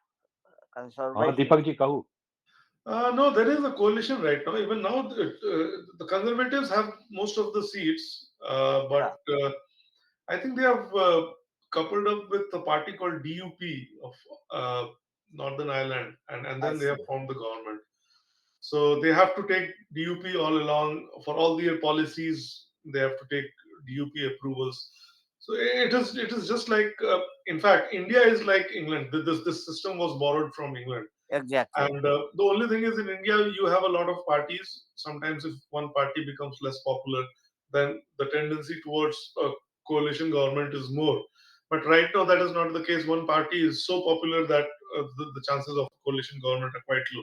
Speaker 7: हाँ
Speaker 3: Conservative?
Speaker 7: Deepak ji कहूँ.
Speaker 8: No, there is a coalition right now. Even now, the Conservatives have most of the seats, but
Speaker 3: Yeah,
Speaker 8: I think they have coupled up with a party called DUP of Northern Ireland, and
Speaker 3: I
Speaker 8: then they
Speaker 3: see.
Speaker 8: have formed the government. So they have to take DUP all along for all their policies. They have to take DUP approvals. So it is just like, in fact, India is like England. This system was borrowed from England.
Speaker 3: Exactly.
Speaker 8: And the only thing is, in India, you have a lot of parties. Sometimes, if one party becomes less popular, then the tendency towards a coalition government is more. But right now, that is not the case. One party is so popular that the chances of coalition government are quite low.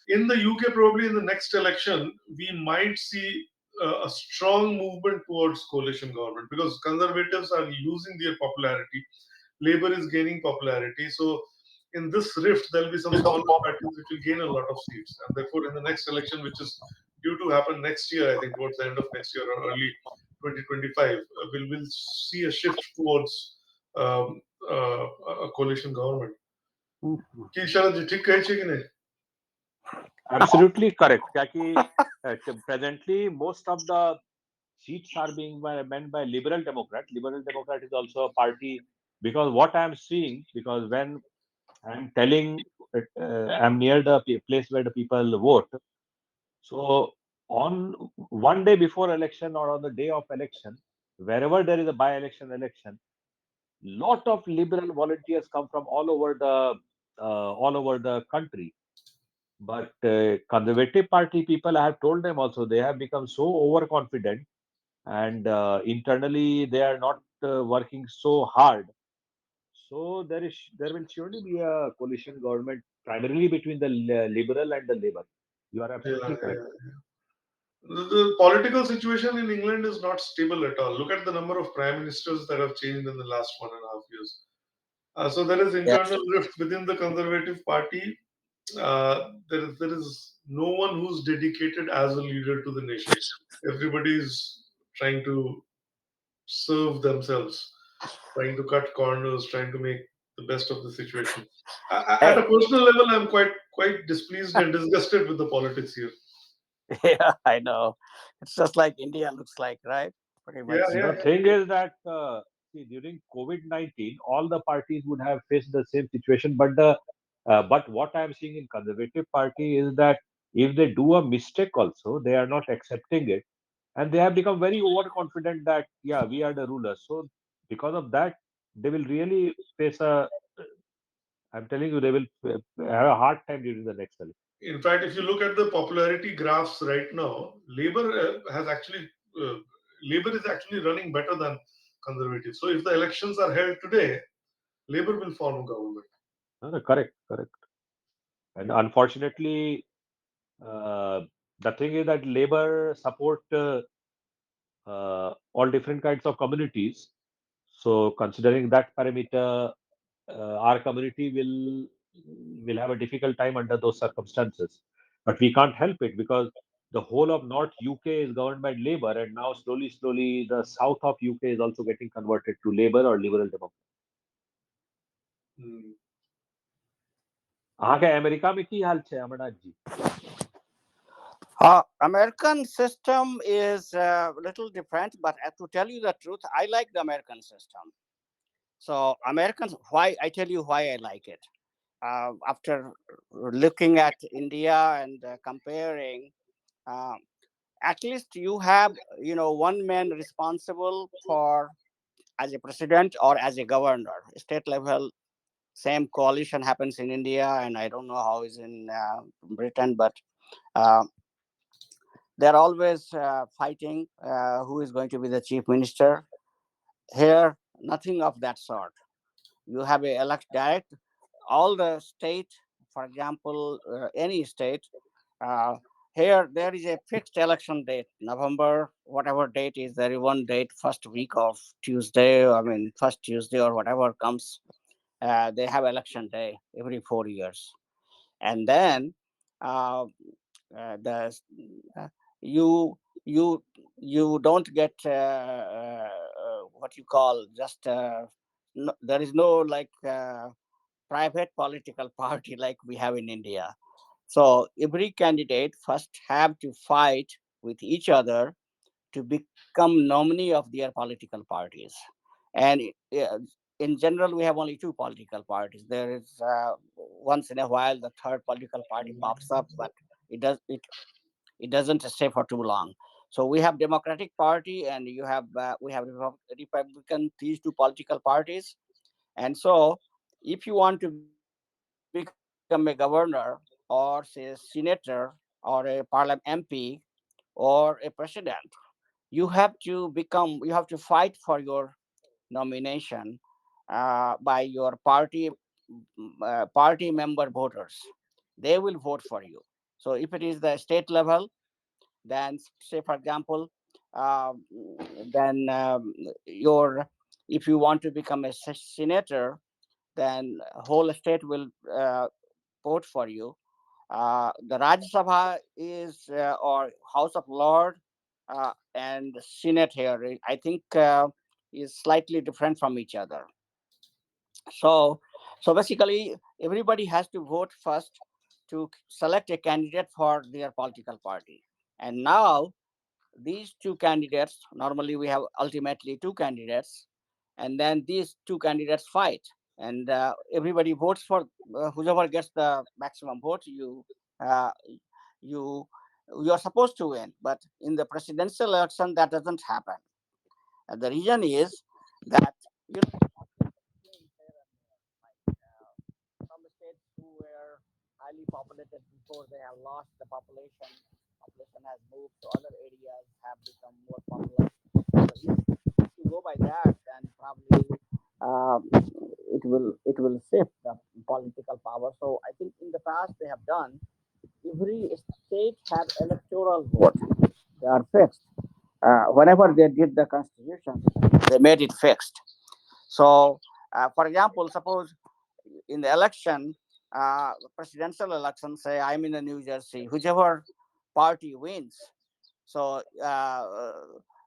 Speaker 8: In the UK, probably in the next election, we might see a strong movement towards coalition government because conservatives are losing their popularity. Labour is gaining popularity. So, in this rift, there will be some smaller parties which will gain a lot of seats. And therefore, in the next election, which is due to happen next year, I think towards the end of next year or early 2025, we'll see a shift towards a coalition government. की शरद जी ठीक कहै छै कि नहीं?
Speaker 7: Absolutely correct. Kaki, presently, most of the seats are being meant by Liberal Democrat. Liberal Democrat is also a party, because what I am seeing, because when I'm telling, I'm near the place where the people vote. So on one day before election or on the day of election, wherever there is a by-election election, lot of liberal volunteers come from all over the country. But Conservative Party people, I have told them also, they have become so overconfident, and internally they are not working so hard. So there will surely be a coalition government primarily between the liberal and the labor. You are
Speaker 8: Yeah,
Speaker 7: absolutely correct.
Speaker 8: yeah. The political situation in England is not stable at all. Look at the number of prime ministers that have changed in the last 1.5 years. So there is
Speaker 3: Yeah.
Speaker 8: internal rift within the Conservative Party. There is no one who's dedicated as a leader to the nation. Everybody is trying to serve themselves, trying to cut corners, trying to make the best of the situation. At a
Speaker 3: Hey,
Speaker 8: personal level, I'm quite displeased and disgusted with the politics here.
Speaker 3: yeah, I know. It's just like India looks like, right? Pretty
Speaker 8: Yeah,
Speaker 3: much.
Speaker 8: yeah,
Speaker 7: The thing is that see, during COVID-19, all the parties would have faced the same situation. But what I am seeing in Conservative Party is that if they do a mistake, also they are not accepting it, and they have become very overconfident that yeah, we are the rulers. So because of that, they will really face a. I'm telling you, they will have a hard time during the next election.
Speaker 8: In fact, if you look at the popularity graphs right now, uh, Labour is actually running better than Conservative. So if the elections are held today, Labour will form a government.
Speaker 7: No, no, correct, correct. And unfortunately, uh, the thing is that labor support all different kinds of communities. So considering that parameter, our community will have a difficult time under those circumstances. But we can't help it because the whole of North UK is governed by Labour, and now slowly, slowly, the south of UK is also getting converted to Labour or Liberal Democrat.
Speaker 8: Hmm.
Speaker 7: अहाँके America में की हाल छै Amarnath ji?
Speaker 3: American system is a little different, but to tell you the truth, I like the American system. So Americans, why I tell you why I like it. After looking at India and comparing, uh, at least you have one man responsible for as a president or as a governor. State level, same coalition happens in India, and I don't know how is in Britain, but. Uh, they're always fighting who is going to be the chief minister. Here, nothing of that sort. You have a elect direct. All the state, for example, any state, uh, here there is a fixed election date, November, whatever date is there is one date, first week of Tuesday, I mean, first Tuesday or whatever comes, they have election day every 4 years. And then uh, the uh, you you you don't get what you call just no, there is no like private political party like we have in India. So every candidate first have to fight with each other to become nominee of their political parties. And in general, we have only two political parties. There is once in a while the third political party pops up, but it doesn't stay for too long. So we have Democratic Party and we have Republican. These two political parties, and so if you want to become a governor or say a senator or a parliament MP or a president, you have to fight for your nomination by your party member voters. They will vote for you. So if it is the state level, then say for example, um, then your if you want to become a senator, then whole state will vote for you. The Rajya Sabha is or House of Lord and Senate here. I think is slightly different from each other. So, so basically, everybody has to vote first to select a candidate for their political party. And now these two candidates, normally we have ultimately two candidates, and then these two candidates fight, and everybody votes for whoever gets the maximum vote. Uh, you you are supposed to win, but in the presidential election that doesn't happen. And the reason is that change here and there. Like some states who were highly populated before, they have lost the population. Population has moved to other areas, have become more popular. So if you go by that, then probably it will shift the political power. So I think in the past they have done, every state have electoral vote. They are fixed. Whenever they did the constitution, they made it fixed. So, for example, suppose in the election, presidential election, say I'm in the New Jersey, whichever party wins. So,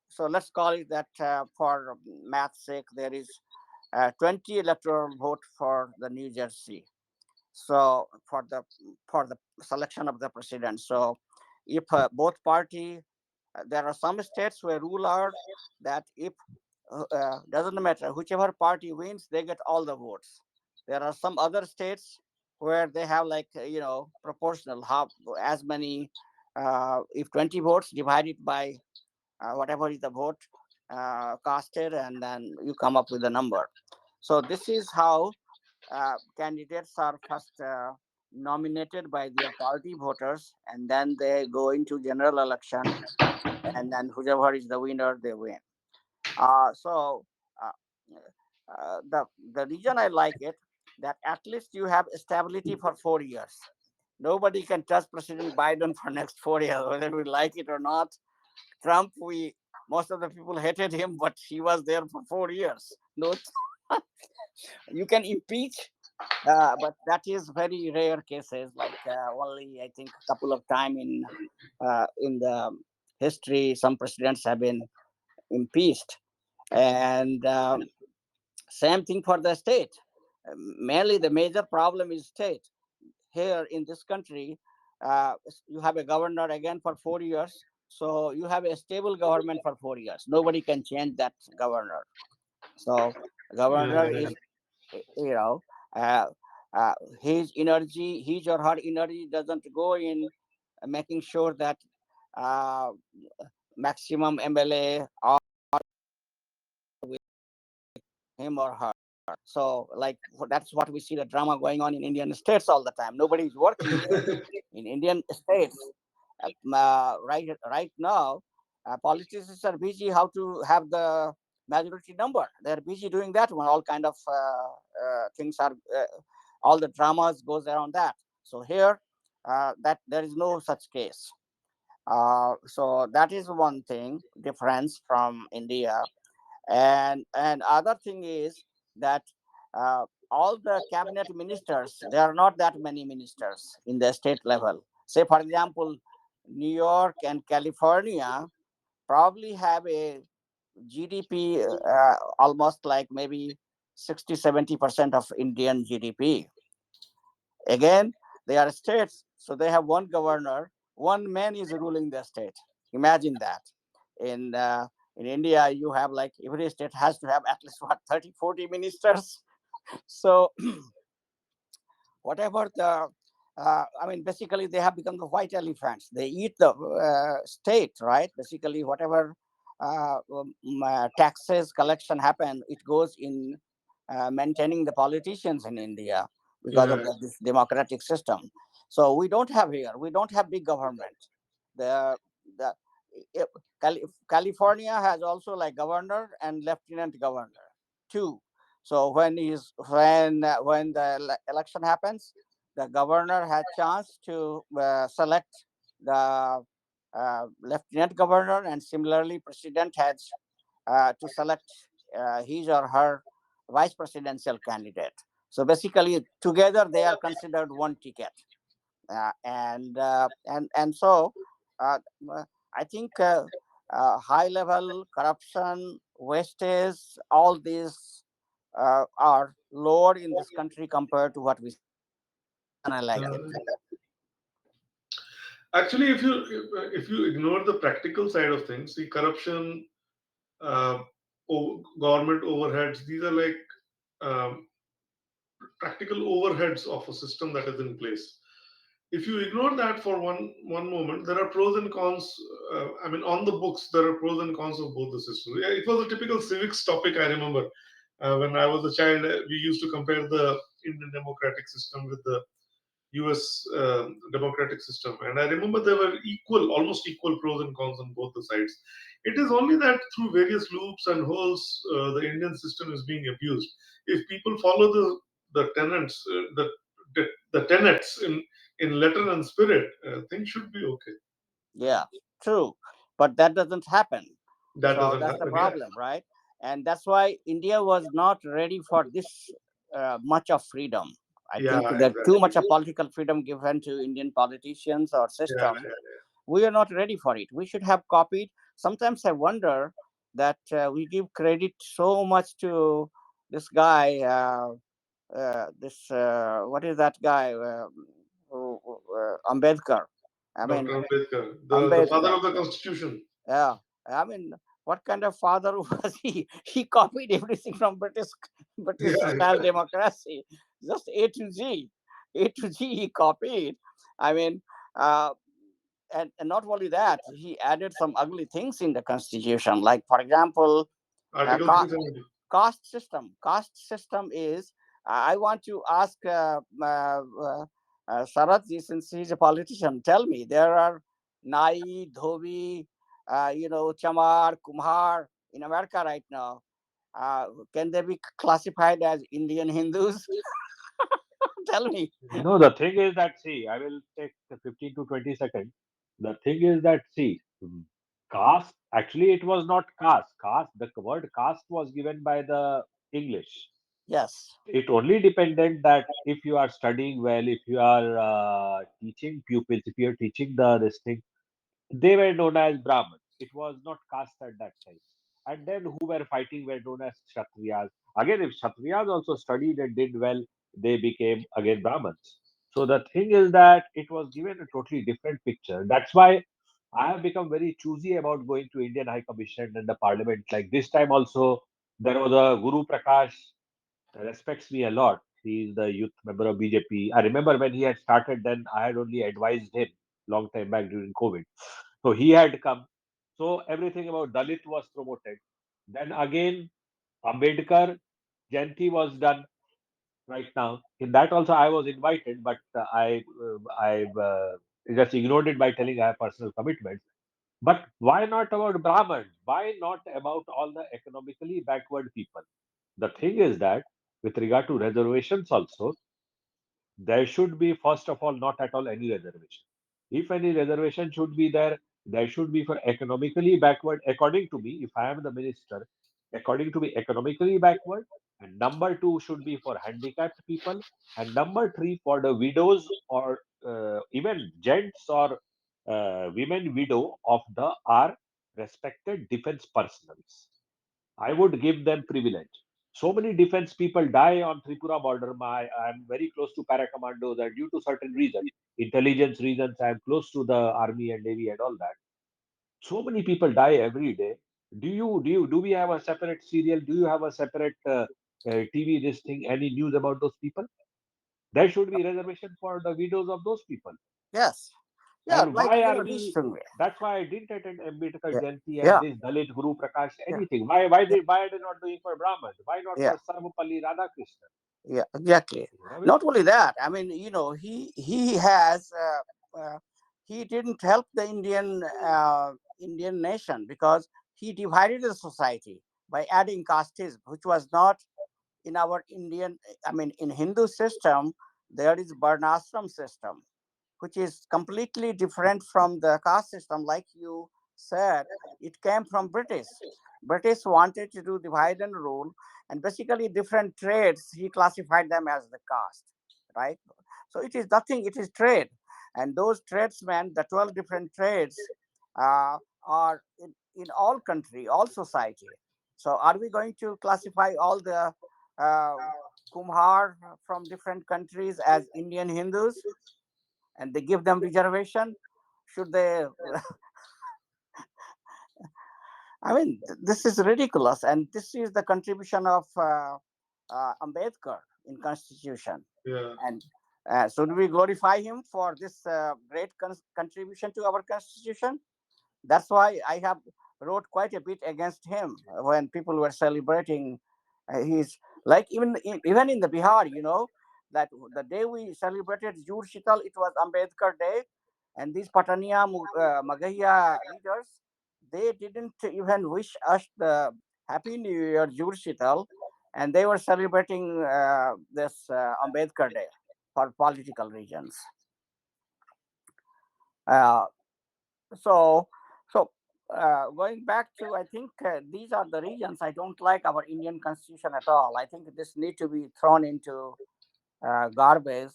Speaker 3: so let's call it that, for math's sake, there is 20 electoral vote for the New Jersey. So for the selection of the president. So if both party, there are some states where rule are that if doesn't matter whichever party wins, they get all the votes. There are some other states where they have like, proportional, how as many, if 20 votes divided by whatever is the vote casted, and then you come up with a number. So this is how candidates are first nominated by their party voters, and then they go into general election, and then whoever is the winner, they win. So uh, the reason I like it, that at least you have stability for 4 years. Nobody can touch President Biden for next 4 years, whether we like it or not. Trump, we most of the people hated him, but he was there for 4 years. No, you can impeach, but that is very rare cases. Like only I think a couple of time in the history, some presidents have been impeached, and same thing for the state. Mainly, the major problem is state. Here in this country, you have a governor again for 4 years, so you have a stable government for 4 years. Nobody can change that governor. So governor
Speaker 8: Yeah,
Speaker 3: is, you know, uh, uh, his or her energy doesn't go in making sure that uh, maximum MLA are him or her. So, like, that's what we see the drama going on in Indian states all the time. Nobody is working there.
Speaker 8: yeah.
Speaker 3: In Indian states, right now, politicians are busy how to have the majority number. They're busy doing that one. All kind of things are, all the dramas goes around that. So here, that there is no such case. So that is one thing difference from India. And other thing is that all the cabinet ministers, there are not that many ministers in the state level. Say for example, New York and California probably have a GDP almost like maybe 60-70% of Indian GDP. Again, they are states, so they have one governor, one man is ruling the state. Imagine that. In in India, you have like every state has to have at least what 30-40 ministers. So whatever the I mean, basically they have become the white elephants. They eat the state, right? Basically, whatever taxes collection happen, it goes in maintaining the politicians in India because of
Speaker 8: Yeah.
Speaker 3: this democratic system. So we don't have here. We don't have big government. The eh, California has also like governor and lieutenant governor too. So when the election happens, the governor had chance to select the lieutenant governor, and similarly, president has to select his or her vice presidential candidate. So basically, together they are considered one ticket, and so uh, uh, I think high level corruption, wastage, all these are lower in this country compared to what we see in India. That's the reason I like it.
Speaker 8: Uh, Actually, if you ignore the practical side of things, the corruption, uh, government overheads, these are like um, practical overheads of a system that is in place. If you ignore that for one moment, there are pros and cons. I mean, on the books, there are pros and cons of both the systems. Yeah, it was a typical civics topic. I remember when I was a child, we used to compare the Indian democratic system with the US democratic system. And I remember there were almost equal pros and cons on both the sides. It is only that through various loops and holes, the Indian system is being abused. If people follow the tenets, the tenets in letter and spirit, things should be okay.
Speaker 3: Yeah, true. But that doesn't happen.
Speaker 8: That
Speaker 3: So
Speaker 8: doesn't
Speaker 3: that's the
Speaker 8: happen. Yeah,
Speaker 3: problem, right? And that's why India was not ready for this much of freedom. I
Speaker 8: yeah,
Speaker 3: think that too
Speaker 8: exactly.
Speaker 3: much of political freedom given to Indian politicians or
Speaker 8: Yeah,
Speaker 3: system,
Speaker 8: yeah,
Speaker 3: we are not ready for it. We should have copied. Sometimes I wonder that we give credit so much to this guy, this what is that guy, Ambedkar. I
Speaker 8: Dr.
Speaker 3: mean,
Speaker 8: Ambedkar, the father
Speaker 3: Ambedkar.
Speaker 8: of the Constitution.
Speaker 3: Yeah, I mean, what kind of father was he? He copied everything from British
Speaker 8: Yeah,
Speaker 3: style
Speaker 8: exactly.
Speaker 3: democracy, just A to Z, A to Z. He copied. I mean, uh, and not only that, he added some ugly things in the constitution, like for example, uh,
Speaker 8: Article
Speaker 3: ca-
Speaker 8: 370.
Speaker 3: caste system. Caste system is. I want to ask Sharad ji, since he's a politician, tell me there are Nai, Dhobi, Chamar, Kumhar in America right now. Can they be classified as Indian Hindus? Tell me.
Speaker 7: No, the thing is that, see, I will take the 15 to 20 seconds. The thing is that, see, caste, actually, it was not caste. Caste, the word caste was given by the English.
Speaker 3: Yes.
Speaker 7: It only depended that if you are studying well, if you are teaching pupils, if you are teaching this thing, they were known as Brahmins. It was not caste at that time. And then who were fighting were known as Kshatriyas. Again, if Kshatriyas also studied and did well, they became again Brahmins. So the thing is that it was given a totally different picture. That's why I have become very choosy about going to Indian High Commission and the Parliament. Like this time also, there was a Guru Prakash respects me a lot. He is the youth member of BJP. I remember when he had started, then I had only advised him long time back during COVID. So he had come. So everything about Dalit was promoted. Then again, Ambedkar Jayanti was done right now. In that also I was invited, but I just ignored it by telling I have personal commitments. But why not about Brahmins? Why not about all the economically backward people? The thing is that with regard to reservations also, there should be, first of all, not at all any reservation. If any reservation should be there, there should be for economically backward, according to me, if I am the minister, according to me, economically backward. And number two should be for handicapped people. And number three for the widows or even gents or women widow of the our respected defense personnels. I would give them privilege. So many defense people die on Tripura border. I am very close to para commandos, and due to certain reasons, intelligence reasons, I am close to the army and navy and all that. So many people die every day. Do we have a separate serial? Do you have a separate TV? This thing? Any news about those people? There should be reservation for the widows of those people.
Speaker 3: Yes. Yeah.
Speaker 7: And
Speaker 3: Like
Speaker 7: why are
Speaker 3: this
Speaker 7: we?
Speaker 3: thing.
Speaker 7: That's why I didn't attend Ambedkar
Speaker 3: Yeah.
Speaker 7: Jayanti and
Speaker 3: Yeah.
Speaker 7: this Dalit Guru Prakash
Speaker 3: Yeah.
Speaker 7: anything. Why are they not doing for Brahmins? Why not
Speaker 3: Yeah.
Speaker 7: for Sarvapalli Radhakrishnan?
Speaker 3: Yeah, exactly.
Speaker 7: You know,
Speaker 3: Not only that, I mean, he has he didn't help the Indian nation because he divided the society by adding casteism, which was not in our Indian. I mean, in Hindu system, there is Varnashram system, which is completely different from the caste system. Like you said, it came from British. British wanted to do divide and rule, and basically different trades he classified them as the caste, right? So it is nothing. It is trade, and those tradesmen, the 12 different trades, are in all country, all society. So are we going to classify all the uh, Kumhar from different countries as Indian Hindus? And they give them reservation? Should they? I mean, this is ridiculous, and this is the contribution of Ambedkar in Constitution.
Speaker 8: yeah.
Speaker 3: And should we glorify him for this great contribution to our Constitution? That's why I have wrote quite a bit against him when people were celebrating his, like even in the Bihar, that the day we celebrated Jur Shital, it was Ambedkar Day, and these Patania Magahiya leaders, they didn't even wish us the Happy New Year Jur Shital, and they were celebrating this Ambedkar Day for political reasons. Uh, so, going back to, I think these are the reasons I don't like our Indian constitution at all. I think this need to be thrown into garbage.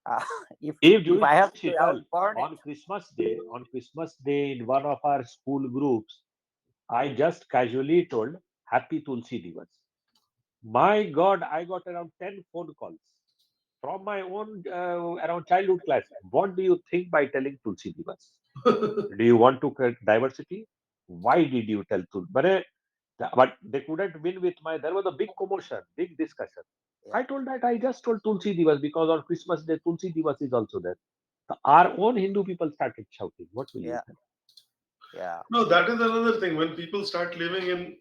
Speaker 3: Uh, if
Speaker 7: If
Speaker 3: if
Speaker 7: during
Speaker 3: I have to, I
Speaker 7: Shital,
Speaker 3: would burn it.
Speaker 7: On Christmas Day in one of our school groups, I just casually told Happy Tulsi Divas. My God, I got around 10 phone calls from my own around childhood class. What do you think by telling Tulsi Divas? Do you want to create diversity? Why did you tell Tulsi? But they couldn't win with my. There was a big commotion, big discussion.
Speaker 3: Yeah,
Speaker 7: I told that I just told Tulsi Divas because on Christmas Day Tulsi Divas is also there. Our own Hindu people started shouting. What will you
Speaker 3: yeah,
Speaker 7: tell?
Speaker 3: yeah,
Speaker 8: No, that is another thing. When people start living in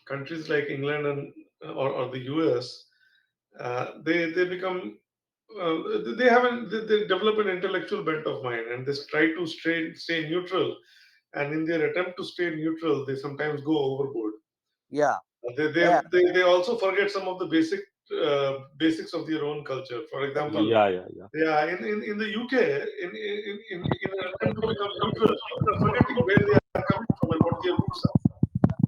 Speaker 8: countries like England and or the US, they become they haven't they develop an intellectual bent of mind and they try to stay neutral. And in their attempt to stay neutral, they sometimes go overboard.
Speaker 3: yeah,
Speaker 8: They, they,
Speaker 3: yeah.
Speaker 8: they also forget some of the basics of their own culture. For example,
Speaker 3: Exactly.
Speaker 7: Yeah.
Speaker 8: yeah, in the UK, in an attempt to become neutral, people are forgetting where they are coming from and what their roots are.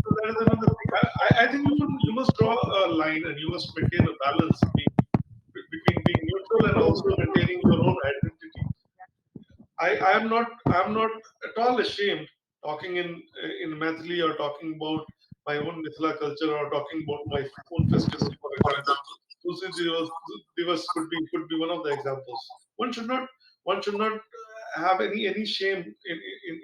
Speaker 8: So that is another thing. I think you must draw a line and you must maintain a balance between being neutral and also maintaining your own identity. I'm not at all ashamed talking in Mathili or talking about my own Mithila culture or talking about my own festivals. For example, Tulsi Divas could be one of the examples. One should not have any shame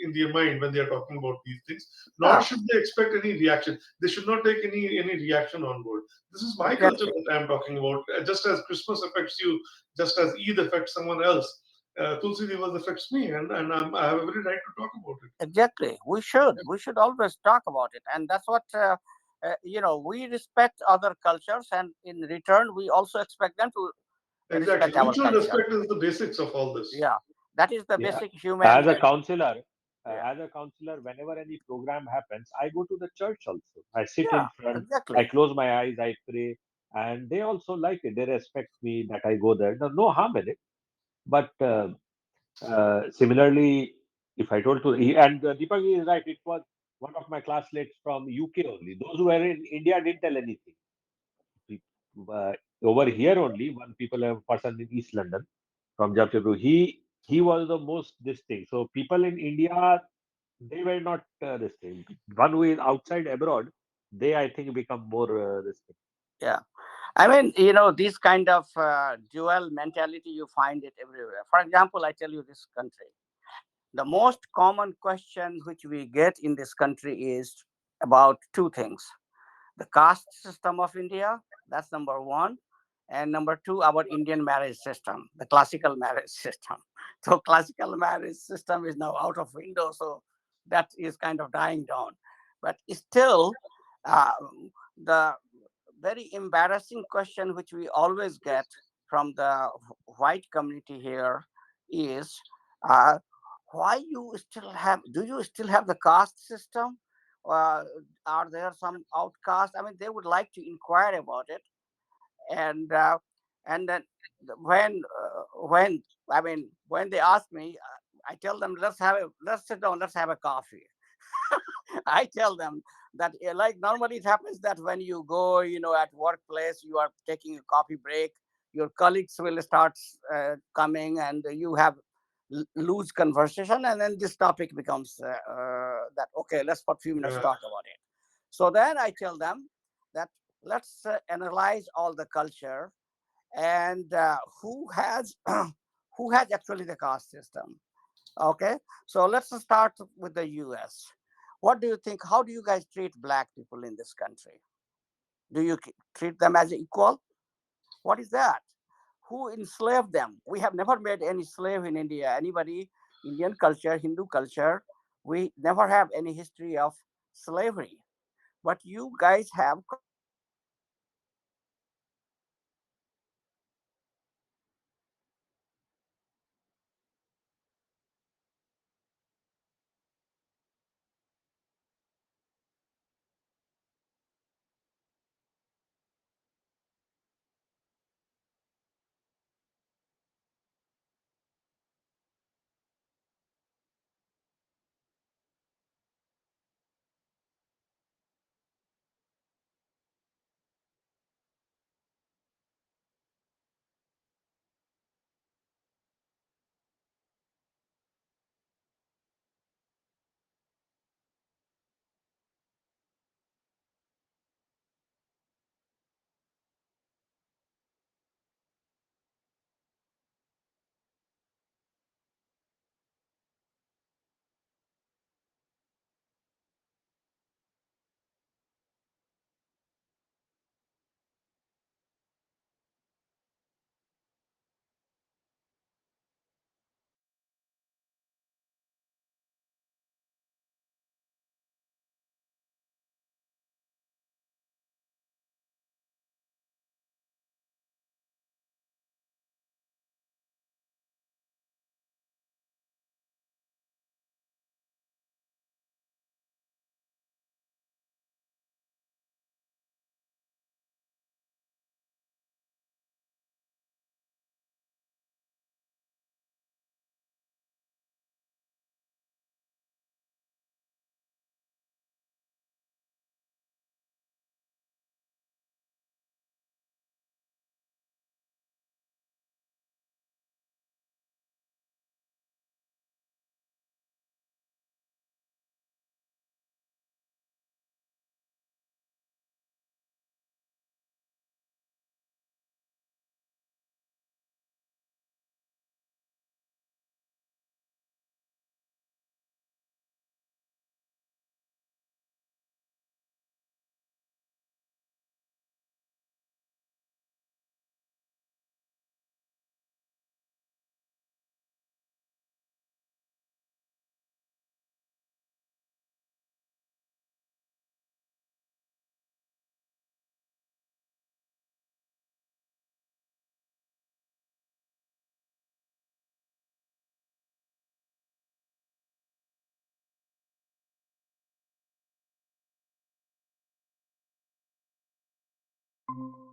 Speaker 8: in their mind when they are talking about these things. Nor
Speaker 3: Ah,
Speaker 8: should they expect any reaction. They should not take any reaction on board. This is my culture
Speaker 3: exactly.
Speaker 8: that I am talking about. Just as Christmas affects you, just as Eid affects someone else, Tulsi Devas affects me, and I have every right to talk about it.
Speaker 3: Exactly. We should always talk about it, and that's what we respect other cultures, and in return, we also expect them to
Speaker 8: Exactly.
Speaker 3: respect our
Speaker 8: Mutual
Speaker 3: culture.
Speaker 8: respect is the basics of all this.
Speaker 3: Yeah, that is the
Speaker 7: Yeah.
Speaker 3: basic human.
Speaker 7: As a counselor,
Speaker 3: Yeah,
Speaker 7: whenever any program happens, I go to the church also. I sit
Speaker 3: yeah,
Speaker 7: in front, I
Speaker 3: exactly.
Speaker 7: close my eyes, I pray, and they also like it. They respect me that I go there. No harm in it. But similarly, if I told to and Deepak is right, it was one of my classmates from UK only. Those who were in India didn't tell anything. Pe- Over here only, one person in East London from Jamshedpur, he was the most this thing. So people in India, they were not this thing. One who is outside abroad, they I think become more this thing.
Speaker 3: Yeah, I mean, this kind of dual mentality, you find it everywhere. For example, I tell you this country. The most common question which we get in this country is about two things: the caste system of India, that's number one, and number two, our Indian marriage system, the classical marriage system. So classical marriage system is now out of window, so that is kind of dying down. But still, uh, the very embarrassing question which we always get from the white community here is, uh, why you still have do you still have the caste system? uh, are there some outcasts? I mean, they would like to inquire about it, and then when I mean, when they ask me, I tell them, let's sit down, let's have a coffee. I tell them that, like, normally it happens that when you go, at workplace, you are taking a coffee break, your colleagues will start coming, and you have loose conversation, and then this topic becomes that, okay, let's for a few minutes
Speaker 8: Yeah,
Speaker 3: talk about it. So then I tell them that let's analyze all the culture, and who has who has actually the caste system. Okay, so let's start with the US. What do you think? How do you guys treat black people in this country? Do you treat them as equal? What is that? Who enslaved them? We have never made any slave in India. Anybody, Indian culture, Hindu culture, we never have any history of slavery. But you guys have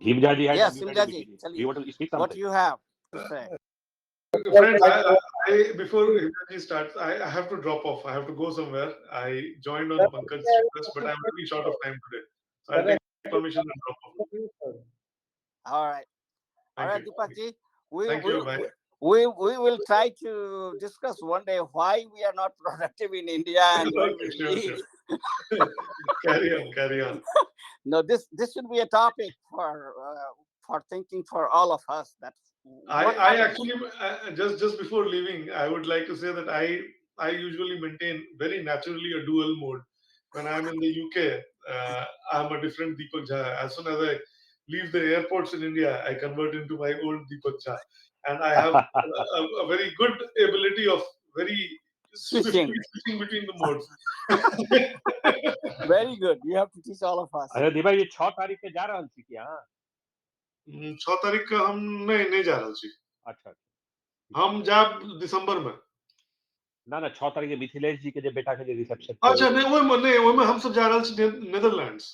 Speaker 7: Himjaji had
Speaker 3: Yes,
Speaker 7: unmuted
Speaker 3: Simjaji,
Speaker 7: immediately.
Speaker 3: tell
Speaker 7: Do you
Speaker 3: you
Speaker 7: want to speak
Speaker 3: what
Speaker 7: something?
Speaker 3: you have to say.
Speaker 8: Friends, before Himani starts, I have to drop off. I have to go somewhere. I joined on Pankaj's request, but I'm really short of time today. So I'll take permission and drop off.
Speaker 3: All right. All
Speaker 8: Thank
Speaker 3: right,
Speaker 8: you.
Speaker 3: Dipakji, we,
Speaker 8: Thank
Speaker 3: we,
Speaker 8: you. Bye.
Speaker 3: we will try to discuss one day why we are not productive in India and why
Speaker 8: Okay,
Speaker 3: we
Speaker 8: sure,
Speaker 3: leave.
Speaker 8: sure. Carry on, carry on.
Speaker 3: No, this should be a topic for thinking for all of us. That what
Speaker 8: I
Speaker 3: happens.
Speaker 8: actually just before leaving, I would like to say that I usually maintain very naturally a dual mode. When I'm in the UK, I'm a different Deepak Jha. As soon as I leave the airports in India, I convert into my old Deepak Jha, and I have a very good ability of very swiftly
Speaker 3: Switching.
Speaker 8: switching between the modes.
Speaker 3: Very good. You have to teach all of us.
Speaker 7: अच्छा दीपक ये 6 तारीख के जा रहल छी कि अहाँ
Speaker 8: 6 तारीख का हम नहीं जा रहल छी
Speaker 7: अच्छा अच्छा
Speaker 8: हम जाब दिसंबर में
Speaker 7: ना ना 6 तारीख के मिथिलेश जी के जे बेटा के जे रिसेप्शन
Speaker 8: अच्छा नहीं ओहिमे हम सब जा रहल छी नेदरलैंड्स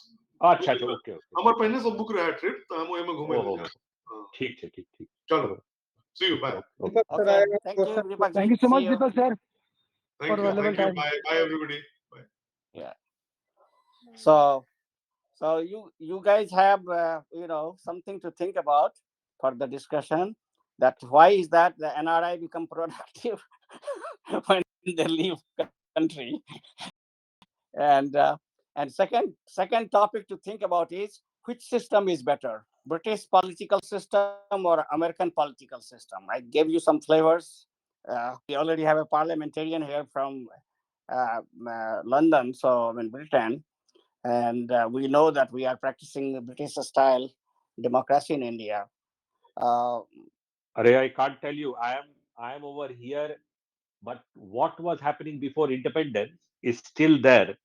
Speaker 7: अच्छा अच्छा ओके ओके
Speaker 8: हमर पहिने से बुक रहा ट्रिप तो हम ओहिमे घुमै
Speaker 7: ओहो
Speaker 8: लेल जा
Speaker 7: ठीक छै ठीक
Speaker 8: चलो
Speaker 7: चलो
Speaker 8: सी यू
Speaker 7: ठीक
Speaker 8: बाय
Speaker 7: है okay
Speaker 6: Deepak sir, I
Speaker 3: Okay.
Speaker 6: have a
Speaker 3: Thank you,
Speaker 6: question.
Speaker 3: Dipakji.
Speaker 6: Thank you so
Speaker 3: See
Speaker 6: much,
Speaker 3: you.
Speaker 6: Deepak sir, for valuable
Speaker 8: thank you
Speaker 6: time.
Speaker 8: bye everybody bye
Speaker 3: Yeah. So you guys have something to think about for the discussion. That why is that the NRI become productive when they leave country, and second topic to think about is which system is better, British political system or American political system. I gave you some flavors. We already have a parliamentarian here from London, so in Britain, and we know that we are practicing the British style democracy in India. Uh,
Speaker 7: अरे I can't tell you I am over here but what was happening before independence is still there.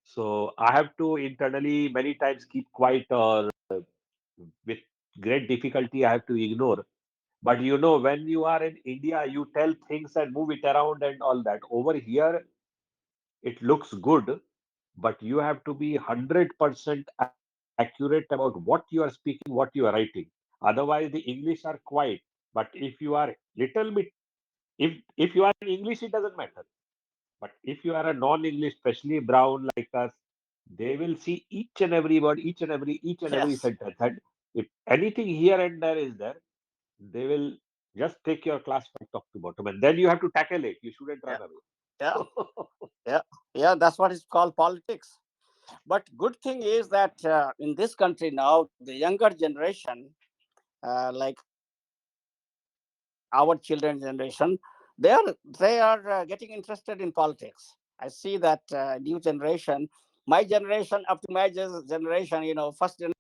Speaker 7: So I have to internally many times keep quiet or with great difficulty I have to ignore. But you know, when you are in India, you tell things and move it around and all that. Over here, it looks good, but you have to be 100% accurate about what you are speaking, what you are writing. Otherwise, the English are quiet. But if you are little bit, if you are in English, it doesn't matter. But if you are a non-English, especially brown like us, they will see each and every word, each and every
Speaker 3: yes,
Speaker 7: sentence. And if anything here and there is there, they will just take your class from top to bottom, and then you have to tackle it. You shouldn't
Speaker 3: yeah,
Speaker 7: run away.
Speaker 3: yeah, yeah, yeah. That's what is called politics. But good thing is that in this country now, the younger generation, like our children's generation, they are getting interested in politics. I see that new generation, my generation up to my generation, first generation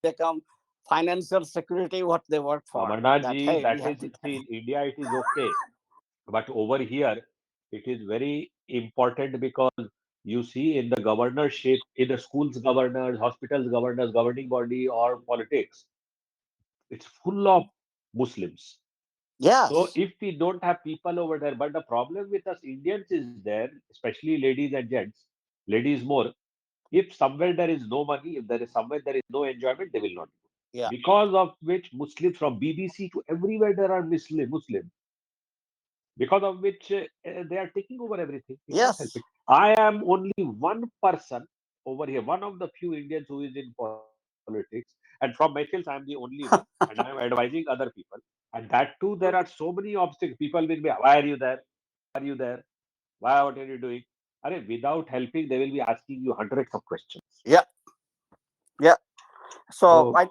Speaker 3: become financial security what they work for. That
Speaker 7: Amarnath
Speaker 3: hey,
Speaker 7: ji,
Speaker 3: we
Speaker 7: that
Speaker 3: have
Speaker 7: is,
Speaker 3: to.
Speaker 7: see, in India it is okay, but over here it is very important because you see in the governorship, in the schools governors, hospitals governors, governing body or politics, it's full of Muslims. So
Speaker 3: Yes,
Speaker 7: if we don't have people over there, but the problem with us Indians is there, especially ladies and gents, ladies more. If somewhere there is no money, if there is somewhere there is no enjoyment, they will not go.
Speaker 3: yeah,
Speaker 7: Because of which Muslims from BBC to everywhere there are Muslim. Because of which they are taking over everything. We can't help
Speaker 3: yes,
Speaker 7: it. I am only one person over here, one of the few Indians who is in politics, and from Mayfields, I am the only one, and I am advising other people. And that too, there are so many obstacles. People will be, why are you there? Why are you there? Why? What are you doing? Are without helping, they will be asking you hundreds of questions.
Speaker 3: yeah, yeah. So
Speaker 7: So
Speaker 3: I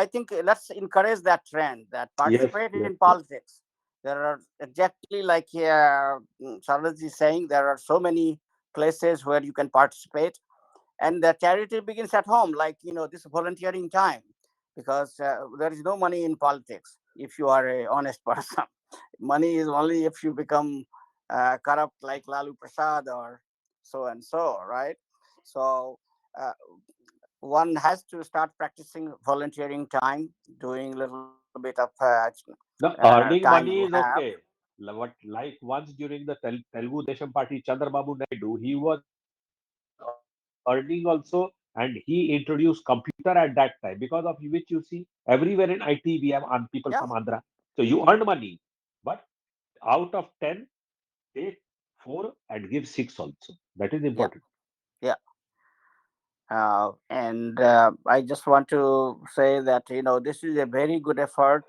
Speaker 3: think let's encourage that trend that
Speaker 7: yes,
Speaker 3: participate in
Speaker 7: yes, yes.
Speaker 3: politics. There are exactly like Sharad is saying, there are so many places where you can participate, and the charity begins at home. Like this volunteering time, because there is no money in politics if you are a honest person. Money is only if you become corrupt like Lalu Prasad or so and so, right? So. One has to start practicing volunteering time, doing a little bit of
Speaker 7: The
Speaker 3: time
Speaker 7: earning
Speaker 3: you
Speaker 7: money
Speaker 3: have.
Speaker 7: is okay. What like once during the Telugu Desam Party, Chandrababu Naidu, he was earning also 1 lakh rupees and he introduced computer at that time, because of which you see everywhere in IT we have people
Speaker 3: Yeah.
Speaker 7: from Andhra. So you earn money, but out of 10, take 4 and give 6 also. That is
Speaker 3: Yeah.
Speaker 7: important.
Speaker 3: Yeah. And I just want to say that this is a very good effort.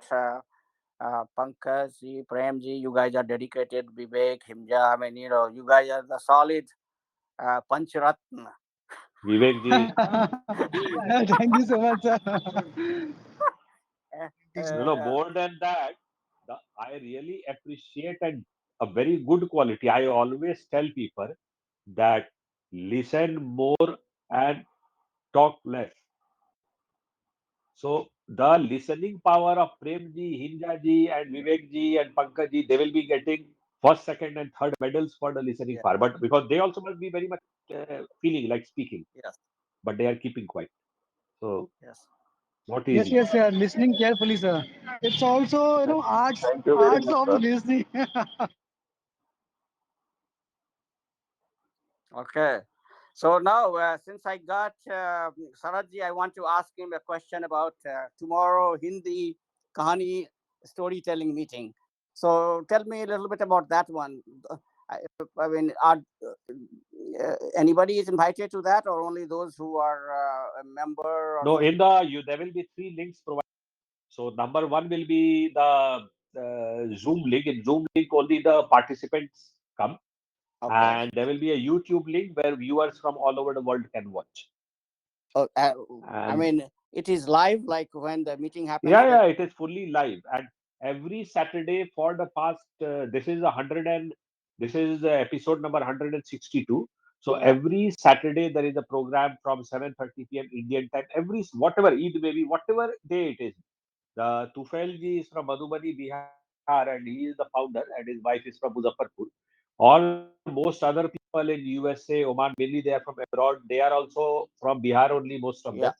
Speaker 3: Pankaj ji, Prem ji, you guys are dedicated. Vivek, Himja, I mean, you guys are the solid Panchratna.
Speaker 7: Vivek ji,
Speaker 6: Thank you so much, sir.
Speaker 3: Uh,
Speaker 7: no,
Speaker 3: uh,
Speaker 7: more than that, I really appreciate and a very good quality. I always tell people that listen more and talk less. So the listening power of Prem ji, Hinja ji, and Vivek ji and Pankaj ji, they will be getting first, second, and third medals for the listening
Speaker 3: yeah,
Speaker 7: power. But because they also must be very much feeling like speaking,
Speaker 3: yes,
Speaker 7: but they are keeping quiet. So
Speaker 3: yes,
Speaker 7: not
Speaker 6: Yes,
Speaker 7: easy.
Speaker 6: yes, sir. Listening carefully, sir. It's also, arts,
Speaker 1: Thank you very
Speaker 6: arts
Speaker 1: much,
Speaker 6: of
Speaker 1: sir.
Speaker 6: listening.
Speaker 3: okay. So now, since I got Saradji, I want to ask him a question about tomorrow Hindi Kahani storytelling meeting. So tell me a little bit about that one. I, I mean, anybody is invited to that, or only those who are a member or
Speaker 7: No,
Speaker 3: something?
Speaker 7: in the you there will be 3 links provided. So number one will be the Zoom link. In Zoom link, only the participants come,
Speaker 3: Okay.
Speaker 7: and there will be a YouTube link where viewers from all over the world can watch.
Speaker 3: Oh, I
Speaker 7: And
Speaker 3: mean, it is live, like when the meeting happens.
Speaker 7: yeah,
Speaker 3: Then
Speaker 7: yeah, it is fully live. And every Saturday for the past, this is 100 and this is episode number 162. So
Speaker 3: yeah,
Speaker 7: every Saturday there is a program from 7:30 p.m. Indian time. Every whatever Eid maybe whatever day it is. The Tufail ji is from Madhubani, Bihar, and he is the founder, and his wife is from Muzaffarpur. All most other people in USA, Oman, mainly they are from abroad. They are also from Bihar only, most of them.
Speaker 3: yeah,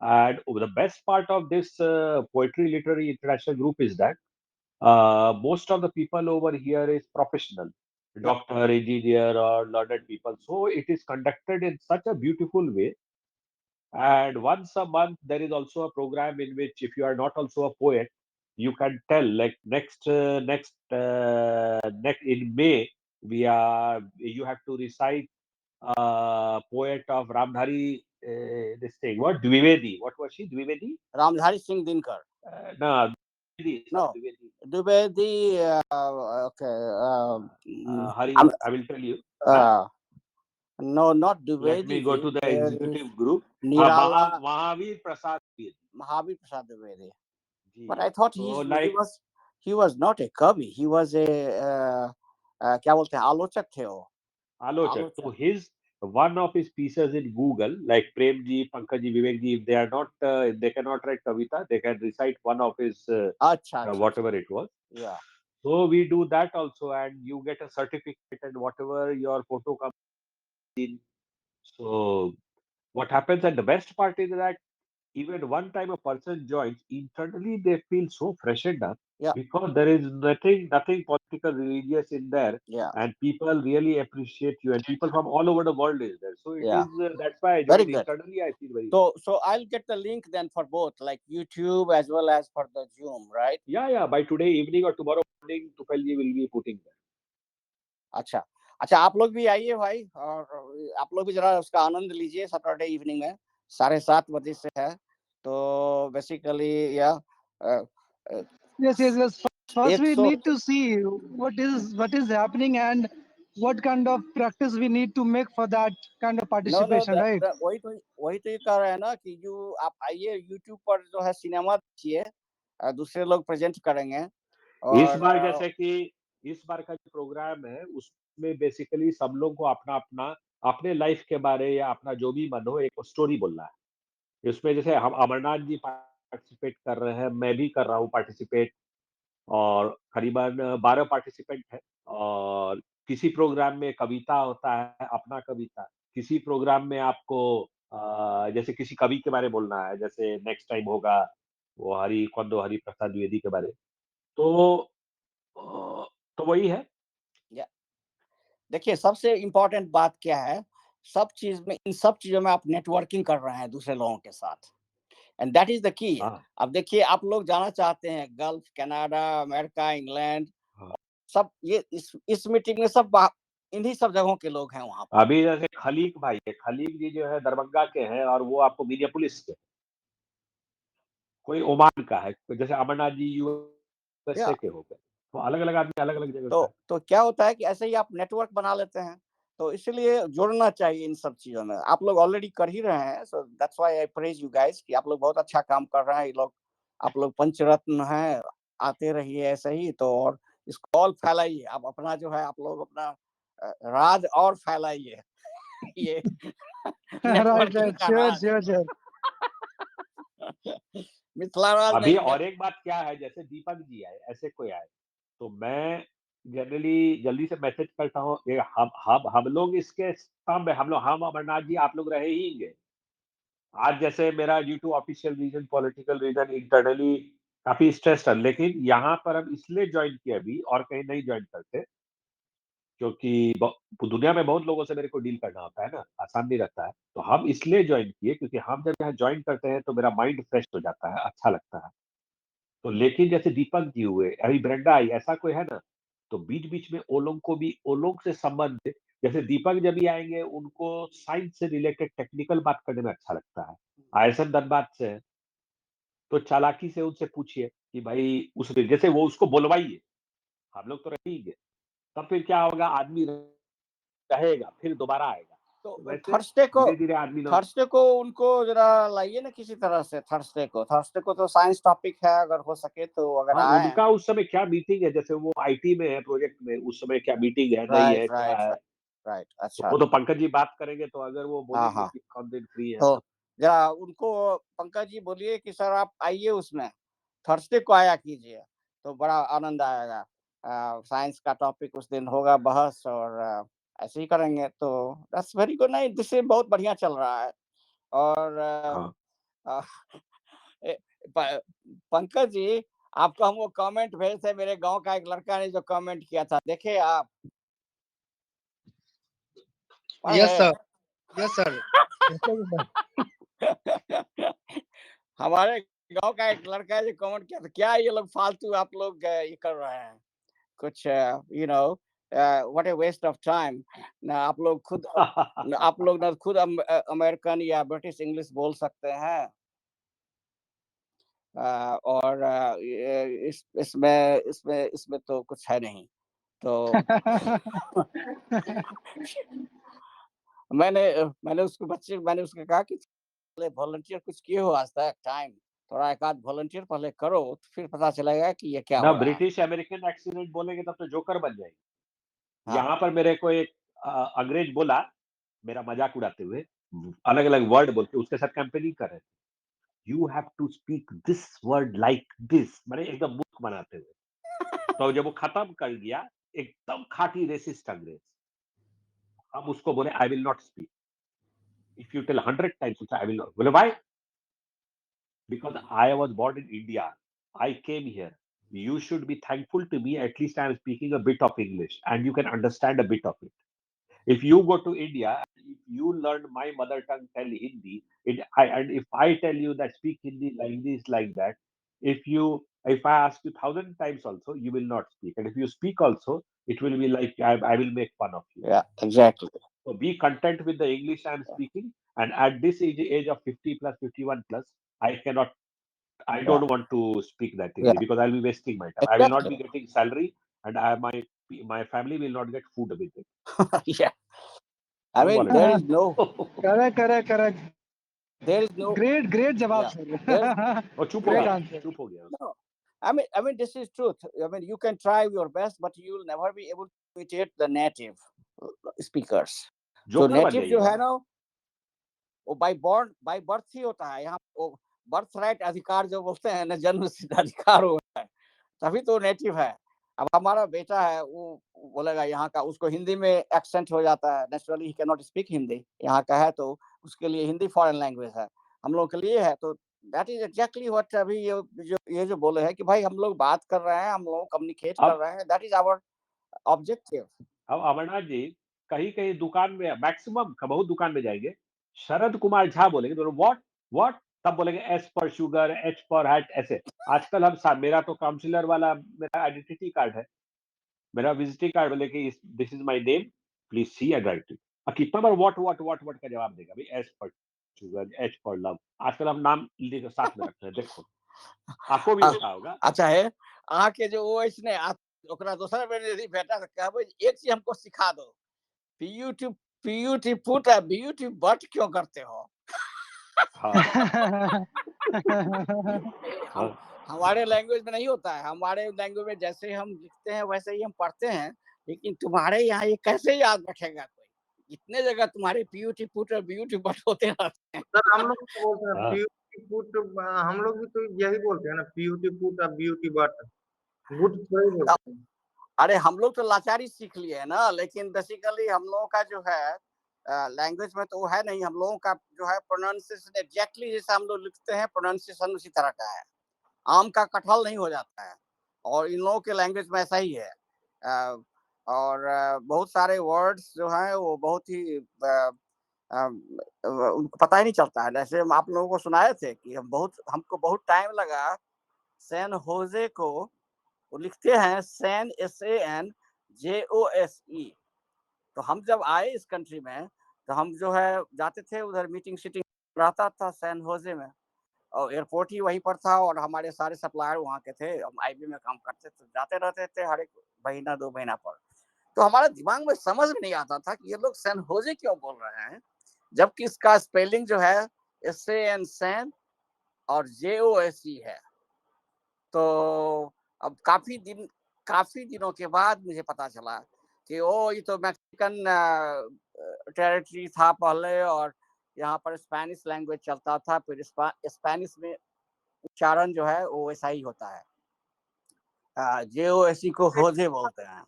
Speaker 7: And the best part of this poetry literary international group is that most of the people over here is professional,
Speaker 3: yeah,
Speaker 7: doctor, engineer, or learned people. So it is conducted in such a beautiful way. And once a month, there is also a program in which, if you are not also a poet, you can tell. Like next in May, we are you have to recite poet of Ramdhari. This thing, what Dwivedi? What was she? Dwivedi?
Speaker 3: Ramdhari Singh Dinkar.
Speaker 7: No, Dwivedi, some
Speaker 3: No,
Speaker 7: Dwivedi.
Speaker 3: Dubedi. Okay.
Speaker 7: Hari, I will tell you. Huh?
Speaker 3: Uh, no, not
Speaker 7: Let me
Speaker 3: Dubedi
Speaker 7: go
Speaker 3: ji.
Speaker 7: to the
Speaker 3: There is
Speaker 7: executive group.
Speaker 3: Nirala
Speaker 7: Mahavir Prasad Dwivedi.
Speaker 3: Mahavir Prasad Dubedi. But I
Speaker 7: Ji.
Speaker 3: thought
Speaker 7: So like
Speaker 3: he was not a kavi. He was a क्या बोलते हैं आलोचक थे वो
Speaker 7: Alochak. So
Speaker 3: आलोचक.
Speaker 7: his one of his pieces in Google, like Premji, Pankajji, Vivekji, if they are not, they cannot write Kavita, they can recite one of his
Speaker 3: अच्छा अच्छा अच्छा.
Speaker 7: whatever it was.
Speaker 3: Yeah,
Speaker 7: So we do that also, and you get a certificate and whatever your photo comes in. So what happens, and the best part is that even one time a person joins, internally they feel so freshened up
Speaker 3: yeah,
Speaker 7: because there is nothing political, religious in there,
Speaker 3: yeah,
Speaker 7: and people really appreciate you, and people from all over the world is there. So it
Speaker 3: yeah.
Speaker 7: is that's why I
Speaker 3: Very
Speaker 7: joined
Speaker 3: good.
Speaker 7: internally. I feel very
Speaker 3: So I'll get the link then for both, like YouTube as well as for the Zoom, right?
Speaker 7: yeah. By today evening or tomorrow morning, Tupalji will be putting there.
Speaker 3: अच्छा अच्छा, आप लोग भी आइए भाई, और आप लोग भी जरा उसका आनंद लीजिए। सैटरडे इवनिंग में 7:30 बजे से है। तो बेसिकली या
Speaker 6: Yes, yes, yes. First,
Speaker 3: एक
Speaker 6: we
Speaker 3: सौ
Speaker 6: need to see what is happening and what kind of practice we need to make for that kind of
Speaker 3: no no
Speaker 6: participation, right?
Speaker 3: वही तो ये कह रहे हैं ना कि जो आप आइए यूट्यूब पर जो है सिनेमा देखिए, दूसरे लोग प्रेजेंट करेंगे।
Speaker 7: इस
Speaker 3: और
Speaker 7: बार जैसे कि इस बार का जो प्रोग्राम है उसमें बेसिकली सब लोग को अपना अपना अपने लाइफ के बारे या अपना जो भी मन हो एक स्टोरी बोलना है। इसमें जैसे हम अमरनाथ जी पार्टिसिपेट कर रहे हैं, मैं भी कर रहा हूँ पार्टिसिपेट, और करीबन 12 पार्टिसिपेंट है। और किसी प्रोग्राम में कविता होता है, अपना कविता, किसी प्रोग्राम में आपको जैसे किसी कवि के बारे में बोलना है, जैसे नेक्स्ट टाइम होगा वो हरि प्रसाद द्विवेदी के बारे। तो तो वही है।
Speaker 3: या देखिए, सबसे इम्पोर्टेंट बात क्या है, सब चीज में, इन सब चीजों में आप नेटवर्किंग कर रहे हैं दूसरे लोगों के साथ, and that is the key.
Speaker 7: हाँ
Speaker 3: अब देखिए, आप लोग जाना चाहते हैं गल्फ, कनाडा, अमेरिका, इंग्लैंड,
Speaker 7: हाँ।
Speaker 3: सब ये इस मीटिंग में सब इन्हीं सब जगहों के लोग हैं वहां पर।
Speaker 7: अभी जैसे खलीक भाई है, खलीक जी जो है दरभंगा के हैं और वो आपको मिनियापुलिस के, कोई ओमान का है, जैसे अमरनाथ जी यूएसए
Speaker 3: या
Speaker 7: के हो गए। तो अलग अलग आदमी अलग अलग जगह का है।
Speaker 3: तो क्या होता है कि ऐसे ही आप नेटवर्क बना लेते हैं, तो इसलिए जुड़ना चाहिए इन सब चीजों में। आप लोग ऑलरेडी कर ही रहे हैं, so that's why I praise you guys कि आप लोग बहुत अच्छा काम कर रहे हैं। ये लोग, आप लोग पंचरत्न हैं, आते रहिए ऐसे ही। तो और इसको और फैलाइए, आप अपना जो है, आप लोग अपना राज और फैलाइए ये
Speaker 6: Right,
Speaker 3: नेटवर्किंग
Speaker 6: right.
Speaker 3: का
Speaker 6: Sure,
Speaker 3: राज।
Speaker 6: sure, sure.
Speaker 3: मिथिला राज
Speaker 7: अभी
Speaker 3: नहीं
Speaker 7: और एक बात क्या है, जैसे दीपक जी आए, ऐसे कोई आए, तो मैं जनरली जल्दी से मैसेज करता हूँ, हम लोग इसके स्तंभ है, हम अमरनाथ जी, आप लोग रहे ही होंगे। आज जैसे मेरा due to official reason, political reason, internally काफी स्ट्रेस है, लेकिन यहाँ पर हम इसलिए ज्वाइन किए अभी, और कहीं नहीं ज्वाइन करते, क्योंकि दुनिया में बहुत लोगों से मेरे को डील करना होता है ना, आसान नहीं रहता है। तो हम इसलिए ज्वाइन किए क्योंकि हम जब यहाँ ज्वाइन करते हैं तो मेरा माइंड फ्रेश हो जाता है, अच्छा लगता है। तो लेकिन जैसे दीपक जी हुए, अभी ब्रेंडा आई, ऐसा कोई है ना, तो बीच बीच में ओ लोग को भी, ओ लोग से संबंध है। जैसे दीपक जब भी आएंगे, उनको साइंस से रिलेटेड टेक्निकल बात करने में अच्छा लगता है। आयसन धनबाद से है, तो चालाकी से उनसे पूछिए कि भाई उस जैसे वो उसको बोलवाइए, हम लोग तो रहेंगे, तब फिर क्या होगा, आदमी रहेगा, फिर दोबारा आएगा। तो
Speaker 3: तो
Speaker 7: वैसे
Speaker 3: थर्सडे को,
Speaker 7: धीरे धीरे आदमी लोग,
Speaker 3: उनको जरा लाइए ना किसी तरह से। थर्सडे को तो साइंस टॉपिक है, अगर हो सके तो अगर
Speaker 7: हाँ
Speaker 3: आए।
Speaker 7: उनका उस समय क्या मीटिंग है, जैसे वो आईटी में है, प्रोजेक्ट में, उस समय क्या मीटिंग है, नहीं
Speaker 3: राइट
Speaker 7: है, क्या
Speaker 3: राइट
Speaker 7: है,
Speaker 3: राइट राइट,
Speaker 7: तो
Speaker 3: अच्छा।
Speaker 7: वो तो पंकज जी बात करेंगे। तो अगर वो
Speaker 3: हाँ
Speaker 7: बोलेंगे
Speaker 3: हाँ,
Speaker 7: कि कौन दिन फ्री है,
Speaker 3: तो
Speaker 7: तो
Speaker 3: जरा उनको पंकज जी बोलिए कि सर आप आइए उसमें, थर्सडे को आया कीजिए, तो बड़ा आनंद आएगा। साइंस का टॉपिक उस दिन होगा बहस, और ऐसे ही करेंगे। तो दैट्स वेरी गुड। नहीं, दिस बहुत बढ़िया चल रहा है। और
Speaker 7: हाँ।
Speaker 3: अ, ए, प- पंकज जी, आपको हम वो कमेंट भेजे थे, मेरे गांव का एक लड़का ने जो कमेंट किया था, देखे आप?
Speaker 5: यस
Speaker 3: पढ़े?
Speaker 5: Sir, yes sir.
Speaker 3: हमारे गांव का एक लड़का है जो कमेंट किया था, क्या ये लोग फालतू आप लोग ये कर रहे हैं कुछ, you know, what a waste of time. ना आप लोग खुद, आप लोग ना खुद अमेरिकन या ब्रिटिश इंग्लिश बोल सकते हैं। और इसमें तो कुछ है नहीं। तो मैंने उसको कहा कि वॉलंटियर कुछ किए हो आज तक? टाइम, थोड़ा एक आध वॉलंटियर पहले करो, तो फिर पता चलेगा कि ये क्या
Speaker 7: ना
Speaker 3: हो रहा है।
Speaker 7: ब्रिटिश अमेरिकन एक्सीडेंट बोलेंगे तब तो जोकर बन जाएंगे।
Speaker 3: हाँ
Speaker 7: यहाँ पर मेरे को एक अंग्रेज बोला, मेरा मजाक उड़ाते हुए, अलग अलग वर्ड बोल के, उसके साथ कैंपेनिंग कर रहे थे, you have to speak this word like this, मैंने एकदम मुख बनाते हुए। तो जब वो खत्म कर गया, एकदम खाटी रेसिस्ट अंग्रेज, हम उसको बोले I will not speak, if you tell 100 times I will not. बोले why? Because I was born in India. I came here. You should be thankful to me. At least I am speaking a bit of English and you can understand a bit of it. If you go to India, if you learn my mother tongue, tell Hindi, and if I tell you that speak Hindi like this, like that, if I ask you 1,000 times also, you will not speak. And if you speak also, it will be like I will make fun of you.
Speaker 3: yeah, exactly.
Speaker 7: So be content with the English I am speaking. And at this age of 50 plus, 51 plus, I
Speaker 3: Yeah,
Speaker 7: don't want to speak that
Speaker 3: yeah,
Speaker 7: English because I'll be wasting my time. I will not
Speaker 3: exactly.
Speaker 7: be getting salary, and my family will not get food with it.
Speaker 3: Yeah, I
Speaker 7: क्यों
Speaker 3: mean
Speaker 7: बोलेगा?
Speaker 3: there is no,
Speaker 6: Correct, correct, correct.
Speaker 3: there is no,
Speaker 6: Great, great jawab,
Speaker 3: yeah,
Speaker 6: sir.
Speaker 3: there is
Speaker 7: वो चुप हो
Speaker 6: Great
Speaker 3: yeah,
Speaker 7: गया,
Speaker 6: answer.
Speaker 7: चुप हो गया।
Speaker 3: no. I mean this is truth. I mean you can try your best, but you will never be able to imitate the native speakers. तो
Speaker 7: joker बन
Speaker 3: native जो
Speaker 7: जाइएगा।
Speaker 3: है ना, वो बाय बर्थ ही होता है। यहाँ वो बर्थ राइट अधिकार जो बोलते हैं ना, जन्म सिद्ध अधिकार होता है, तभी तो नेटिव है। अब हमारा बेटा है, वो बोलेगा यहाँ का, उसको हिंदी में एक्सेंट हो जाता है, naturally he can not speak Hindi, यहाँ का है तो उसके लिए हिंदी फॉरेन लैंग्वेज है, हम लोग के लिए है। तो दैट इज एग्जैक्टली व्हाट अभी ये जो बोले हैं कि भाई हम लोग बात कर रहे हैं, हम लोग कम्युनिकेट कर
Speaker 7: अब
Speaker 3: रहे हैं, दैट इज आवर ऑब्जेक्टिव।
Speaker 7: अब अमरनाथ जी, कहीं कहीं दुकान में मैक्सिमम बहुत दुकान में जाएंगे, शरद कुमार झा बोलेंगे तो व्हाट व्हाट, तब बोलेंगे S for sugar, H for hat, ऐसे। आजकल हम मेरा तो काउंसलर वाला मेरा आइडेंटिटी कार्ड है, मेरा विजिटिंग कार्ड बोले कि this is my name, please see and right it. कितना बार व्हाट व्हाट व्हाट व्हाट का जवाब देगा भाई, S for sugar, H for love. आजकल हम नाम साथ में रखते हैं, देखो आपको भी होता होगा।
Speaker 3: अच्छा है आके जो वो इसने ओकरा दूसरा बेटे यदि बेटा कह भाई एक चीज हमको सिखा दो, पीयूटी पीयूटी पुट है बीयूटी बट क्यों करते हो?
Speaker 7: हाँ
Speaker 3: हम हमारे लैंग्वेज में नहीं होता है, हमारे लैंग्वेज में जैसे हम लिखते हैं वैसे ही हम पढ़ते हैं, लेकिन तुम्हारे यहाँ ये कैसे याद रखेगा कोई? इतने जगह तुम्हारे पीयूटी पुट और बीयूटी बट होते रहते हैं।
Speaker 2: सर हम लोग तो बोलते हैं
Speaker 7: हाँ।
Speaker 2: पीयूटी पुट, हम लोग भी तो यही बोलते हैं ना, पीयूटी पुट और ब्यूटी बट, गुड थोड़ी बोलते हैं।
Speaker 3: अरे हम लोग तो लाचारी सीख लिए है ना, लेकिन बेसिकली हम लोगों का जो है लैंग्वेज में तो वो है नहीं, हम लोगों का जो है प्रोनाउंसिएशन एग्जैक्टली जैसे हम लोग लिखते हैं प्रोनाउंसिएशन उसी तरह का है। आम का कटहल नहीं हो जाता है, और इन लोगों के लैंग्वेज में ऐसा ही है। और बहुत सारे वर्ड्स जो हैं वो बहुत ही उनको पता ही नहीं चलता है। जैसे हम आप लोगों को सुनाए थे कि हमको बहुत टाइम लगा सैन होजे को, वो लिखते हैं सैन SANJOSE। तो हम जब आए इस कंट्री में तो हम जो है जाते थे उधर, मीटिंग शीटिंग रहता था सैन होजे में, और एयरपोर्ट ही वहीं पर था, और हमारे सारे सप्लायर वहाँ के थे, हम IB में काम करते थे, जाते रहते थे हर एक महीना 2 महीना पर। तो हमारे दिमाग में समझ में नहीं आता था कि ये लोग सैन होजे क्यों बोल रहे हैं, जबकि इसका स्पेलिंग जो है SAN सैन और JOSE है। तो अब काफी दिनों के बाद मुझे पता चला कि ओ ये तो मैक्सिकन टेरिटरी था पहले, और यहाँ पर स्पेनिश लैंग्वेज चलता था, फिर स्पेनिश में उच्चारण जो है वो वैसा ही होता है, JOSE को होजे बोलते हैं।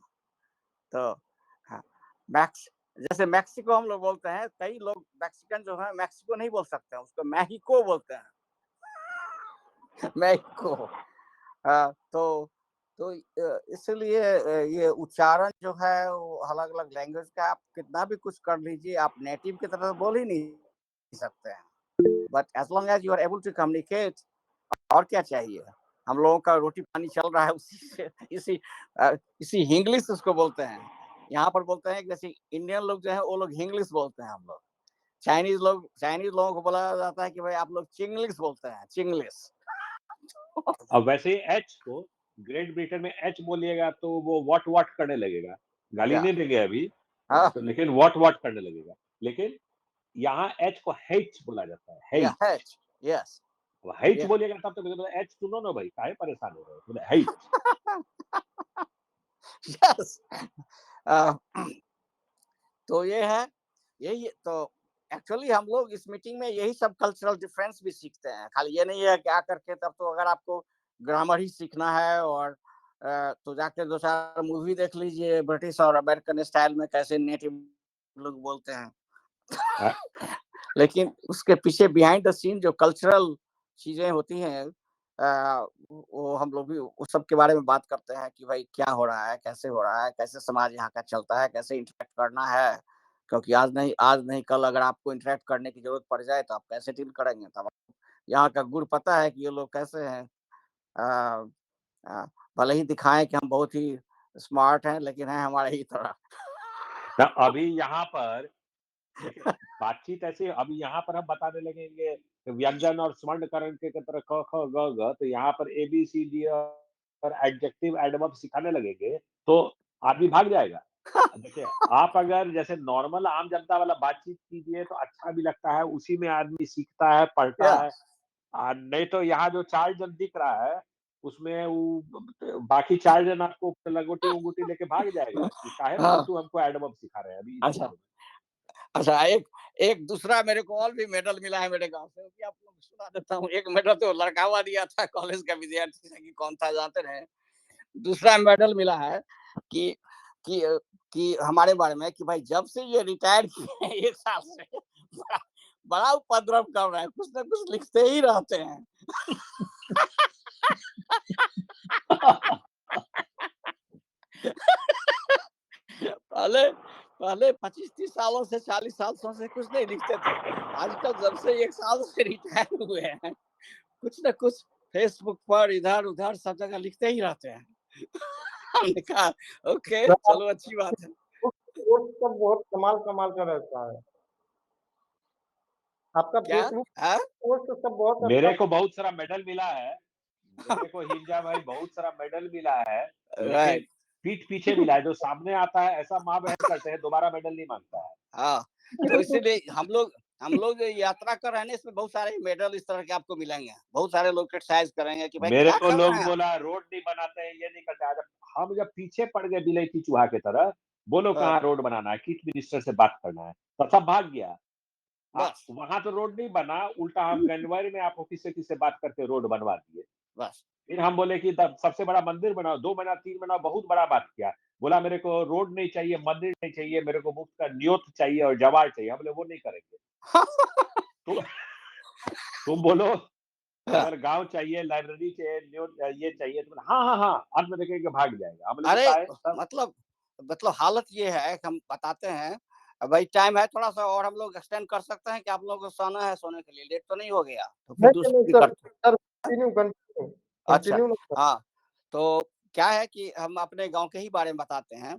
Speaker 3: तो हाँ, मैक्स जैसे मैक्सिको हम लोग बोलते हैं, कई लोग मैक्सिकन जो है मैक्सिको नहीं बोल सकते हैं, उसको मैक्सिको बोलते हैं, मैक्सिको। तो इसलिए ये उच्चारण जो है वो अलग अलग लैंग्वेज का, आप कितना भी कुछ कर लीजिए आप नेटिव की तरह बोल ही नहीं सकते हैं, but as long as you are able to communicate, और क्या चाहिए। हम लोगों का रोटी पानी चल रहा है उसी से, इसी इंग्लिश उसको बोलते हैं। यहाँ पर बोलते हैं जैसे इंडियन लोग जो है वो लोग इंग्लिश बोलते हैं, हम लोग चाइनीज लोगों को बोला जाता है कि भाई आप लोग चिंग्लिश बोलते हैं, चिंग्लिश।
Speaker 7: अब वैसे ही एच को ग्रेट ब्रिटेन में एच बोलिएगा तो वो व्हाट व्हाट करने लगेगा, गाली
Speaker 3: या
Speaker 7: नहीं देंगे अभी
Speaker 3: हाँ
Speaker 7: तो, लेकिन व्हाट व्हाट करने लगेगा। लेकिन यहाँ एच को हेच बोला जाता है,
Speaker 3: या
Speaker 7: हेच।
Speaker 3: हैच, यस
Speaker 7: हेच बोलिएगा तब तो बोले एच सुनो ना भाई, काहे परेशान हो रहे हो, बोले हेच।
Speaker 3: यस। तो ये है, यही तो एक्चुअली हम लोग इस मीटिंग में यही सब कल्चरल डिफरेंस भी सीखते हैं। खाली ये नहीं है क्या करके, तब तो अगर आपको ग्रामर ही सीखना है और तो जाके 2-4 मूवी देख लीजिए ब्रिटिश और अमेरिकन स्टाइल में कैसे नेटिव लोग बोलते हैं।
Speaker 7: हाँ,
Speaker 3: लेकिन उसके पीछे बिहाइंड द सीन जो कल्चरल चीजें होती हैं, वो हम लोग भी उस सब के बारे में बात करते हैं कि भाई क्या हो रहा है, कैसे हो रहा है, कैसे समाज यहाँ का चलता है, कैसे इंटरेक्ट करना है। क्योंकि आज नहीं कल अगर आपको इंटरेक्ट करने की जरूरत पड़ जाए तो आप कैसे डील करेंगे, तब यहाँ का गुड़ पता है कि ये लोग कैसे हैं। अ, भले ही दिखाएं कि हम बहुत ही स्मार्ट हैं, लेकिन हैं हमारे ही तरह।
Speaker 7: तो अभी यहाँ पर देखिए बातचीत ऐसी, अभी यहाँ पर हम बताने लगेंगे व्यंजन और स्वर्णकरण के तरह क ख ग घ, तो यहाँ पर ABCD और एडजेक्टिव एडवर्ब सिखाने लगेंगे तो आदमी भाग जाएगा। देखिए आप अगर जैसे नॉर्मल आम जनता वाला बातचीत कीजिए तो अच्छा भी लगता है, उसी में आदमी सीखता है, पढ़ता
Speaker 3: या
Speaker 7: है। नहीं तो यहाँ जो 4 जन दिख रहा है उसमें वो बाकी 4 जन आपको लंगोटी उंगोटी लेके भाग जाएगा कि काहे
Speaker 3: हाँ,
Speaker 7: फालतू हमको एडवर्ब सिखा रहे हैं अभी इस
Speaker 3: अच्छा
Speaker 7: उम्र में।
Speaker 3: अच्छा। एक एक दूसरा मेरे को और भी मेडल मिला है मेरे गांव से, कि आप लोग सुना देता हूँ। एक मेडल तो लड़का हुआ दिया था, कॉलेज का विद्यार्थी था कि कौन था जानते रहे। दूसरा मेडल मिला है कि कि कि हमारे बारे में कि भाई जब से ये रिटायर किए हैं 1 साल से बड़ा बड़ा उपद्रव कर रहे हैं, कुछ ना कुछ लिखते ही रहते हैं। पहले पहले 25-30 सालों से 40 सालों से कुछ नहीं लिखते थे। आजकल जब से 1 साल से रिटायर हुए हैं, कुछ न कुछ फेसबुक पर इधर-उधर सब जगह लिखते ही रहते हैं। हमने कहा ओके चलो अच्छी बात है।
Speaker 2: वो सब बहुत कमाल कमाल का रहता है। आपका
Speaker 3: क्या?
Speaker 2: फेसबुक
Speaker 3: हाँ?
Speaker 2: पोस्ट सब बहुत
Speaker 7: मेरे
Speaker 2: अच्छा।
Speaker 7: को बहुत सारा मेडल मिला है, मेरे को हिंजा भाई बहुत सारा मेडल मिला है, लेकिन
Speaker 3: राइट।
Speaker 7: पीठ पीछे मिला है। जो सामने आता है ऐसा माँ बहन करते हैं, दोबारा मेडल नहीं मांगता है।
Speaker 3: हाँ, तो इसीलिए हम लोग जो यात्रा कर रहे हैं ना, इसमें बहुत सारे मेडल इस तरह के आपको मिलेंगे। बहुत सारे लोग क्रिटिसाइज करेंगे कि भाई
Speaker 7: मेरे
Speaker 3: क्या
Speaker 7: को
Speaker 3: कर रहे
Speaker 7: लोग
Speaker 3: हैं आप?
Speaker 7: बोला रोड नहीं बनाते हैं, ये नहीं करते हैं। हम जब पीछे पड़ गए बिलेती चूहा की तरह, बोलो
Speaker 3: हाँ,
Speaker 7: कहाँ रोड बनाना है, किस मिनिस्टर से बात करना है, तो सब भाग गया।
Speaker 3: बस,
Speaker 7: वहां तो रोड नहीं बना, उल्टा हम जनवरी में आपको किससे किससे बात करके रोड बनवा दिए।
Speaker 3: बस।
Speaker 7: फिर हम बोले कि सबसे बड़ा मंदिर बनाओ, 2 महीना 3 महीना बहुत बड़ा बात किया। बोला मेरे को रोड नहीं चाहिए, मंदिर नहीं चाहिए, मेरे को मुफ्त का न्योत चाहिए और जवाब चाहिए। हम बोले वो नहीं करेंगे। तो तुम बोलो
Speaker 3: हाँ,
Speaker 7: अगर गांव चाहिए, लाइब्रेरी चाहिए, न्योत ये चाहिए, तो हाँ हाँ हाँ, अंत में देखेंगे भाग जाएगा। हम बोले
Speaker 3: अरे
Speaker 7: बताए तब।
Speaker 3: मतलब हालत ये है कि हम बताते हैं भाई टाइम है थोड़ा सा और हम लोग एक्सटेंड कर सकते हैं कि आप लोगों को सोना है, सोने के लिए लेट तो नहीं हो गया, तो फिर
Speaker 2: नहीं नहीं
Speaker 3: दूसरी
Speaker 2: सर,
Speaker 3: करते हैं।
Speaker 2: सर कंटिन्यू कंटिन्यू
Speaker 3: अच्छा,
Speaker 2: कंटिन्यू ना सर।
Speaker 3: हाँ, तो क्या है कि हम अपने गांव के ही बारे में बताते हैं।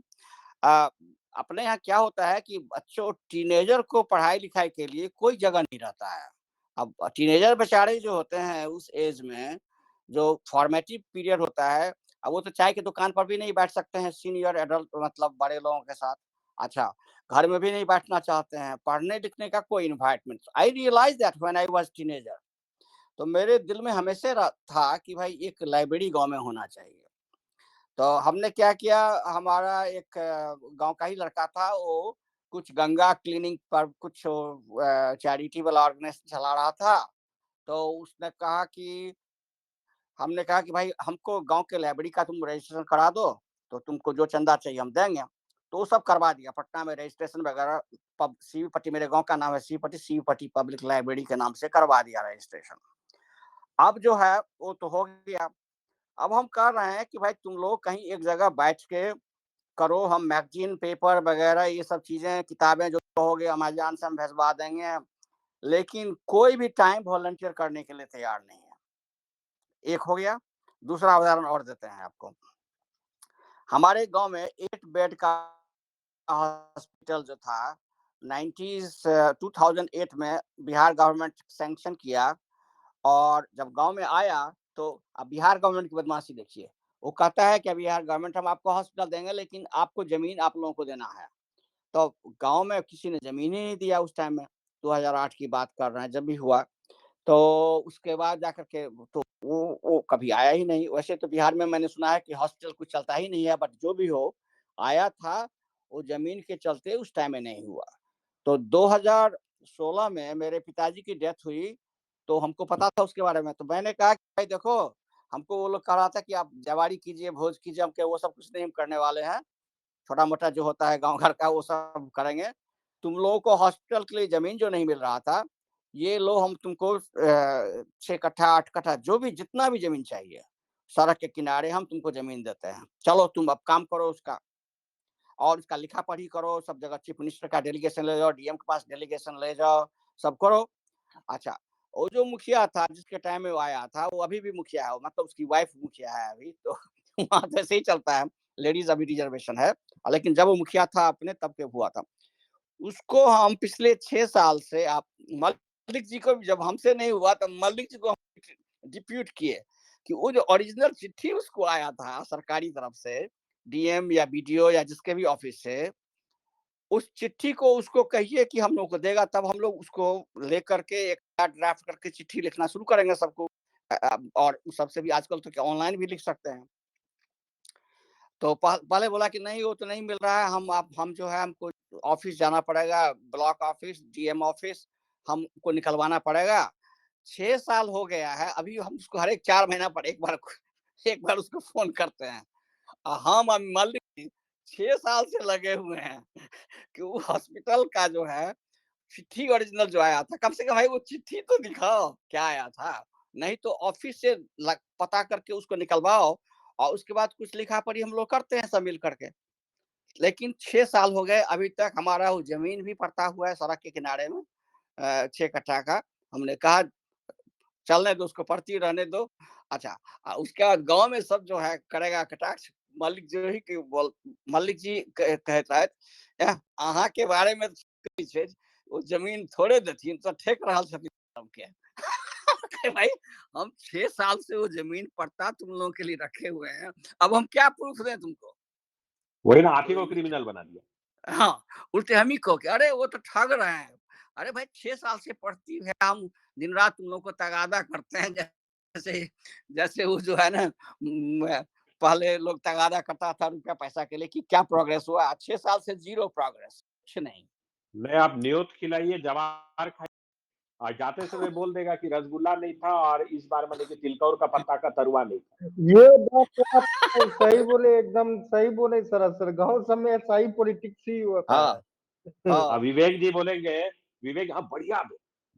Speaker 3: अ, अपने यहाँ क्या होता है कि बच्चों टीनेजर को पढ़ाई लिखाई के लिए कोई जगह नहीं रहता है। अब टीनेजर बेचारे जो होते हैं उस एज में, जो फॉर्मेटिव पीरियड होता है, अब वो तो चाय की दुकान पर भी नहीं बैठ सकते हैं सीनियर एडल्ट मतलब बड़े लोगों के साथ। अच्छा, घर में भी नहीं बैठना चाहते हैं, पढ़ने लिखने का कोई environment. I realise that when I was teenager, तो मेरे दिल में हमेशा था कि भाई एक लाइब्रेरी गांव में होना चाहिए। तो हमने क्या किया, हमारा एक गांव का ही लड़का था, वो कुछ गंगा क्लीनिंग पर कुछ चैरिटी वाला ऑर्गेनाइजेशन चला रहा था। तो उसने कहा कि हमने कहा कि भाई हमको गांव के लाइब्रेरी का तुम रजिस्ट्रेशन करा दो, तो तुमको जो चंदा चाहिए हम देंगे। तो वो सब करवा दिया, पटना में रजिस्ट्रेशन वगैरह, सीवीपट्टी, मेरे गांव का नाम है सीवीपट्टी पब्लिक लाइब्रेरी के नाम से करवा दिया रजिस्ट्रेशन। अब जो है वो तो हो गया। अब हम कह रहे हैं कि भाई तुम लोग कहीं एक जगह बैठ के करो, हम मैगजीन पेपर वगैरह ये सब चीजें किताबें जो होगी अमेज़न से हम भेजवा देंगे, लेकिन कोई भी टाइम वॉलंटियर करने के लिए तैयार नहीं है। एक हो गया। दूसरा उदाहरण और देते हैं आपको। हमारे गांव में 8 बेड का हॉस्पिटल जो था 2008 में बिहार गवर्नमेंट सैंक्शन किया, और जब गांव में आया तो अब बिहार गवर्नमेंट की बदमाशी देखिए। वो कहता है कि बिहार गवर्नमेंट हम आपको हॉस्पिटल देंगे, लेकिन आपको जमीन आप लोगों को देना है। तो गांव में किसी ने जमीन ही नहीं दिया उस टाइम में। 2008 की बात कर रहे हैं जब भी हुआ। तो उसके बाद जाकर के तो वो कभी आया ही नहीं। वैसे तो बिहार में मैंने सुना है कि हॉस्पिटल कुछ चलता ही नहीं है, बट जो भी हो आया था, वो जमीन के चलते उस टाइम में नहीं हुआ। तो 2016 में मेरे पिताजी की डेथ हुई, तो हमको पता था उसके बारे में। तो मैंने कहा कि भाई देखो, हमको वो लोग कह रहा था कि आप जवारी कीजिए, भोज कीजिए, हम के वो सब कुछ नहीं हम करने वाले हैं। छोटा-मोटा जो होता है गाँव घर का वो सब करेंगे। तुम लोगों को हॉस्पिटल के लिए ज़मीन जो नहीं मिल रहा था, ये लो हम तुमको 6 कट्ठा 8 कट्ठा जो भी जितना भी ज़मीन चाहिए, सड़क के किनारे हम तुमको ज़मीन देते हैं। चलो तुम अब काम करो उसका, और उसका लिखा-पढ़ी करो, सब जगह चीफ मिनिस्टर का डेलीगेशन ले जाओ, डीएम के पास डेलीगेशन ले जाओ, सब करो। अच्छा, वो जो मुखिया था जिसके टाइम में वो आया था, वो अभी भी मुखिया है, मतलब उसकी वाइफ मुखिया है अभी तो। वहाँ तो ऐसे ही चलता है, लेडीज़ अभी रिजर्वेशन है। लेकिन जब वो मुखिया था अपने तब के हुआ था। उसको हम पिछले 6 साल से आप मलिक जी को भी जब हमसे नहीं हुआ तो मलिक जी को हम डिप्यूट किए कि वो जो ओरिजिनल चिट्ठी उसको आया था सरकारी तरफ से, डीएम या बीडीओ या जिसके भी ऑफिस से, उस चिट्ठी को उसको कहिए कि हम लोग को देगा, तब हम लोग उसको लेकर के एक ड्राफ्ट करके चिट्ठी लिखना शुरू करेंगे सबको। और सबसे भी आजकल तो क्या ऑनलाइन भी लिख सकते हैं। तो पहले बोला कि नहीं वो तो नहीं मिल रहा है, हम जो है हमको ऑफिस जाना पड़ेगा, ब्लॉक ऑफिस, डीएम ऑफिस, हमको निकलवाना पड़ेगा। 6 साल हो गया है, अभी हम उसको हर एक 4 महीना पर एक बार उसको फ़ोन करते हैं। हम मल्लिक जी 6 साल से लगे हुए हैं कि वो हॉस्पिटल का जो है चिट्ठी ओरिजिनल जो आया था, कम से कम भाई वो चिट्ठी तो दिखाओ, क्या आया था? नहीं तो ऑफिस से पता करके उसको निकलवाओ, और उसके बाद कुछ लिखा-पढ़ी हम लोग करते हैं सब मिल कर के। लेकिन 6 साल हो गए, अभी तक हमारा वो जमीन भी पड़ता हुआ है सड़क के किनारे में, 6 कट्ठा का। हमने कहा चलने दो, उसको पड़ती रहने दो। अच्छा, उसके बाद गांव में सब जो है करेगा कटाक्ष। मलिक जो ही के मलिक जी कहता है अहाँ के बारे में वो जमीन थोड़े देथिन तो ठेक रहा छथिन सबके। भाई हम 6 साल से वो जमीन पड़ता तुम लोगों के लिए रखे हुए हैं, अब हम क्या प्रूफ दें तुमको?
Speaker 7: वही ना, आप ही को क्रिमिनल बना दिया।
Speaker 3: हाँ, उल्टे हम ही कहो कि अरे वो तो ठग रहे हैं। अरे भाई 6 साल से पढ़ती है, हम दिन रात तुम लोग को तगादा करते हैं। जैसे जैसे वो जो है ना, पहले लोग तगादा करता था रुपया पैसा के लिए कि क्या प्रोग्रेस हुआ। 6 साल से जीरो प्रोग्रेस, कुछ नहीं।
Speaker 7: नहीं, आप न्योत खिलाइए, जवार खाइए, और जाते समय बोल देगा कि रसगुल्ला नहीं था और इस बार मैंने कि तिलकौर का पत्ता का तरुआ नहीं था।
Speaker 2: ये बात तो आप सही बोले, एकदम सही बोले सरासर। गांव सब में ऐसा ही पॉलिटिक्स ही होता है।
Speaker 3: हाँ,
Speaker 7: विवेक जी बोलेंगे, विवेक हाँ बढ़िया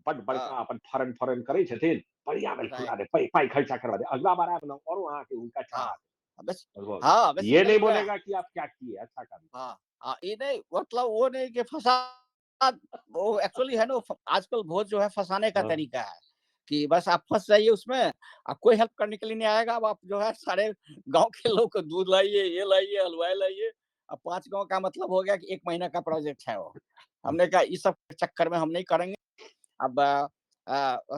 Speaker 7: बड़ बड़का
Speaker 3: हाँ,
Speaker 7: अपन फरन फरन करे छथिन, बढ़िया में खुला दे, पाई खर्चा करवा दे, अगला बार आप और वहां के उनका चढ़ा
Speaker 3: हाँ,
Speaker 7: दे।
Speaker 3: बस
Speaker 7: और वो
Speaker 3: हाँ, बस
Speaker 7: ये
Speaker 3: यही
Speaker 7: नहीं
Speaker 3: है।
Speaker 7: बोलेगा कि आप क्या किए अच्छा काम।
Speaker 3: हाँ, ये नहीं मतलब वो नहीं कि फसाद, वो एक्चुअली है ना, आजकल बहुत जो है फंसाने का तरीका है कि बस आप फंस जाइए उसमें, आप कोई हेल्प करने के लिए नहीं आएगा। अब आप जो है सारे गांव के लोग को दूध लाइए, ये लाइए, हलवाई लाइए। अब 5 गांव का मतलब हो गया कि 1 महीना का प्रोजेक्ट है वो। हमने कहा इस सब चक्कर में हम नहीं करेंगे। अब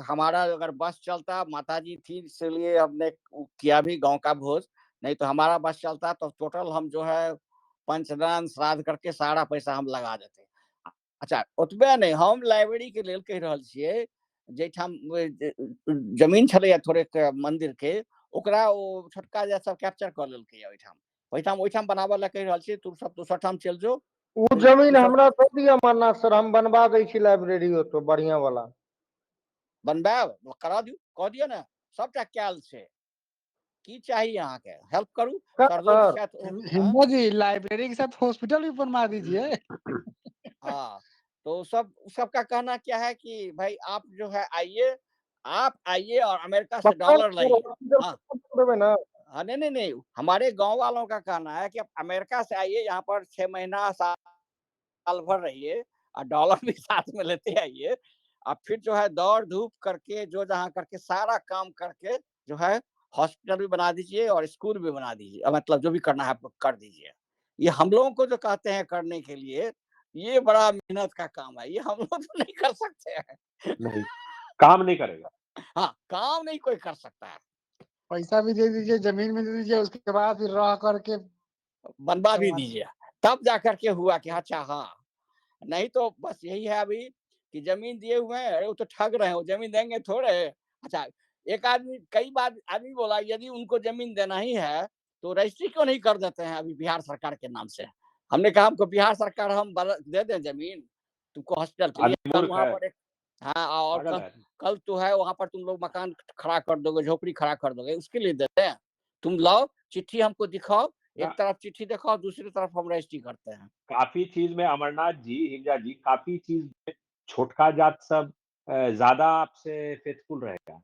Speaker 3: हमारा अगर बस चलता, माताजी थी इसलिए हमने किया भी गांव का भोज, नहीं तो हमारा बस चलता तो टोटल हम जो है पंचदान श्राद्ध करके सारा पैसा हम लगा देते। अच्छा, ओतबे नहीं, हम लाइब्रेरी के लेल कह रहल छियै, जेठाम जमीन छलैया थोड़े मंदिर के, ओकरा ओ छोटका जे सब कैप्चर कर लेलकै ओइठाम। ओइठाम बनाबे ला कह रहल छियै, तू सब दूसरा ठाम चल जो।
Speaker 2: वो जमीन हमरा दे दिया अमरनाथ सर, हम बनवा दै छी लाइब्रेरी तो बढ़िया वाला।
Speaker 3: बनबाब करा दियो, कह दियो ना, सबटा कैल छै। की चाहिए यहाँ के हेल्प करूँ?
Speaker 5: हिम्मत जी लाइब्रेरी के साथ हॉस्पिटल भी बनवा दीजिए।
Speaker 3: हाँ, तो सबका कहना क्या है कि भाई आप जो है आइए, आप आइए और अमेरिका से डॉलर लाइए। हाँ, नहीं नहीं नहीं, हमारे गांव वालों का कहना है कि आप अमेरिका से आइए, यहाँ पर 6 महीना साल भर रहिए और डॉलर भी साथ में लेते आइए। आप फिर जो है दौड़ धूप करके जो जहाँ करके सारा काम करके जो है हॉस्पिटल भी बना दीजिए और स्कूल भी बना दीजिए, मतलब जो भी करना है आप कर दीजिए। ये हम लोगों को जो कहते हैं करने के लिए, ये बड़ा मेहनत का काम है, ये हम लोग तो नहीं कर सकते हैं।
Speaker 7: नहीं, काम नहीं करेगा।
Speaker 3: हाँ, काम नहीं कोई कर सकता है।
Speaker 5: पैसा भी दे दीजिए, जमीन भी दे दीजिए, उसके बाद फिर रह करके
Speaker 3: बनवा भी दीजिए, तब जाकर के हुआ कि अच्छा हाँ। नहीं तो बस यही है अभी कि जमीन दिए हुए हैं, अरे वो तो ठग रहे हैं, वो जमीन देंगे थोड़े। अच्छा, एक आदमी कई बार आदमी बोला यदि उनको जमीन देना ही है तो रजिस्ट्री क्यों नहीं कर देते हैं अभी बिहार सरकार के नाम से? हमने कहा हमको बिहार सरकार हम दे दें जमीन तुमको हॉस्पिटल के लिए,
Speaker 7: आदमी
Speaker 3: कल
Speaker 7: मूर्ख
Speaker 3: वहां
Speaker 7: है,
Speaker 3: पर एक हाँ, और
Speaker 7: पागल है।
Speaker 3: कल तो है वहां पर तुम लोग मकान खड़ा कर दोगे, झोपड़ी खड़ा कर दोगे, उसके लिए देते हैं। तुम लाओ चिट्ठी हमको दिखाओ, एक तरफ चिट्ठी दिखाओ, दूसरी तरफ हम रजिस्ट्री करते हैं।
Speaker 7: काफी चीज में अमरनाथ जी, हिंजा जी, काफी चीज में छोटका जात सब ज्यादा आपसे फेथफुल रहेगा।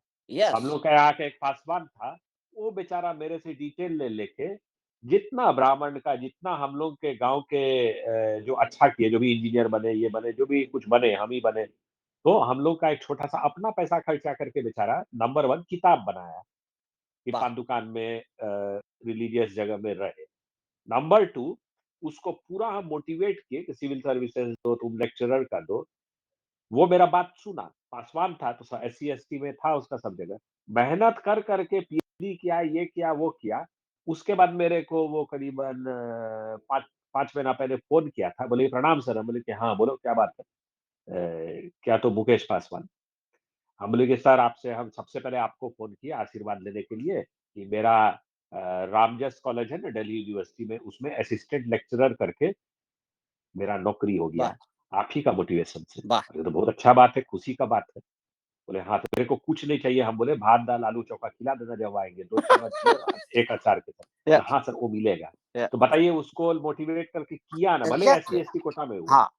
Speaker 7: हम लोग का यहाँ का एक पासवान था, वो बेचारा मेरे से डिटेल ले लेके जितना ब्राह्मण का, जितना हम लोग के गांव के जो अच्छा किए, जो भी इंजीनियर बने, ये बने, जो भी कुछ बने, हम ही बने, तो हम लोग का एक छोटा सा अपना पैसा खर्चा करके बेचारा नंबर 1 किताब बनाया कि पान दुकान में रिलीजियस जगह में रहे। नंबर 2, उसको पूरा हम मोटिवेट किए कि सिविल सर्विसेज दो, तुम लेक्चरर का दो। वो मेरा बात सुना, पासवान था तो SC ST में था, उसका सब जगह मेहनत कर करके PhD किया, ये किया, वो किया। उसके बाद मेरे को वो करीबन 5 महीना पहले फोन किया था, बोले प्रणाम सर। हम बोले कि हाँ बोलो क्या बात है। क्या तो मुकेश पासवान। हम बोले कि सर आपसे हम सबसे पहले आपको फोन किया आशीर्वाद लेने के लिए कि मेरा रामजस कॉलेज है ना दिल्ली यूनिवर्सिटी में, उसमें असिस्टेंट लेक्चरर करके मेरा नौकरी हो गया, आप ही का मोटिवेशन से। ये तो बहुत अच्छा बात है, खुशी का बात है। बोले हाँ, तो मेरे को कुछ नहीं चाहिए। हम बोले भात दाल आलू चोखा खिला देना जब आएंगे, 2 चम्मच घी और 1 अचार के साथ। हाँ सर वो मिलेगा। तो बताइए, उसको मोटिवेट करके किया ना, भले SC ST कोटा में हुआ।
Speaker 3: हाँ,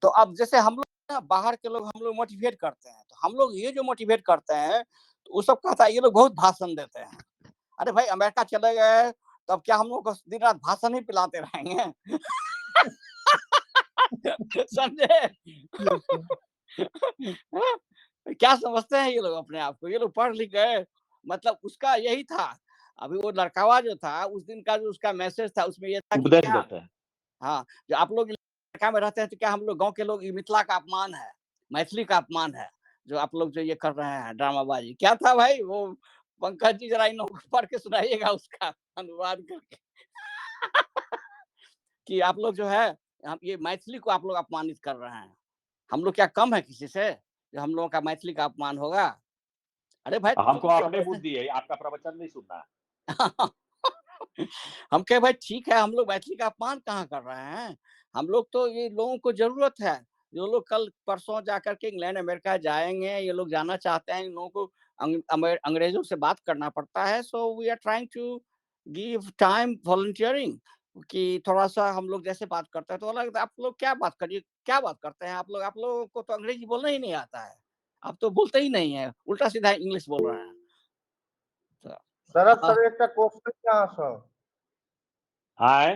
Speaker 3: तो अब जैसे हम लोग बाहर के लोग हम लोग मोटिवेट करते हैं, तो हम लोग ये जो मोटिवेट करते हैं तो वो सब कहता है ये लोग बहुत भाषण देते हैं। अरे भाई अमेरिका चले गए तो अब क्या हम लोग को दिन रात भाषण ही पिलाते रहेंगे? समझे?
Speaker 5: Yes, sir.
Speaker 3: क्या समझते हैं ये लोग अपने आप को? ये लोग पढ़ लिख गए, मतलब उसका यही था। अभी वो लड़कावा जो था उस दिन का जो उसका मैसेज था उसमें ये था कि
Speaker 7: उपदेश
Speaker 3: क्या,
Speaker 7: देते हैं।
Speaker 3: हाँ, जो आप लोग इलाका में रहते हैं तो क्या हम लोग गांव के लोग ये मिथिला का अपमान है, मैथिली का अपमान है, जो आप लोग जो ये कर रहे हैं ड्रामाबाजी? क्या था भाई वो? पंकज जी जरा इन लोगों को पढ़ के सुनाइएगा उसका अनुवाद करके कि आप लोग जो है हम ये मैथिली को आप लोग अपमानित कर रहे हैं। हम लोग क्या कम है किसी से जो हम लोगों का मैथिली का अपमान होगा? अरे भाई
Speaker 7: हमको
Speaker 3: तुम
Speaker 7: आपने वोट दी है, आपका प्रवचन नहीं सुनना है।
Speaker 3: हम कहे भाई ठीक है, हम लोग मैथिली का अपमान कहाँ कर रहे हैं? हम लोग तो ये लोगों को जरूरत है, जो लोग कल परसों जाकर के इंग्लैंड अमेरिका जाएंगे, ये लोग जाना चाहते हैं, इन लोगों को अंग्रेजों से बात करना पड़ता है। So we are trying to give time volunteering कि थोड़ा सा हम लोग जैसे बात करते हैं तो अलग, आप लोग क्या बात करिए, क्या बात करते हैं आप लोगों को तो अंग्रेजी बोलना ही नहीं आता है, आप तो बोलते ही नहीं है, उल्टा सीधा इंग्लिश बोल रहे हैं। तो
Speaker 2: शरद
Speaker 3: हाँ,
Speaker 2: सर एक क्वेश्चन यहाँ सर
Speaker 7: हाँ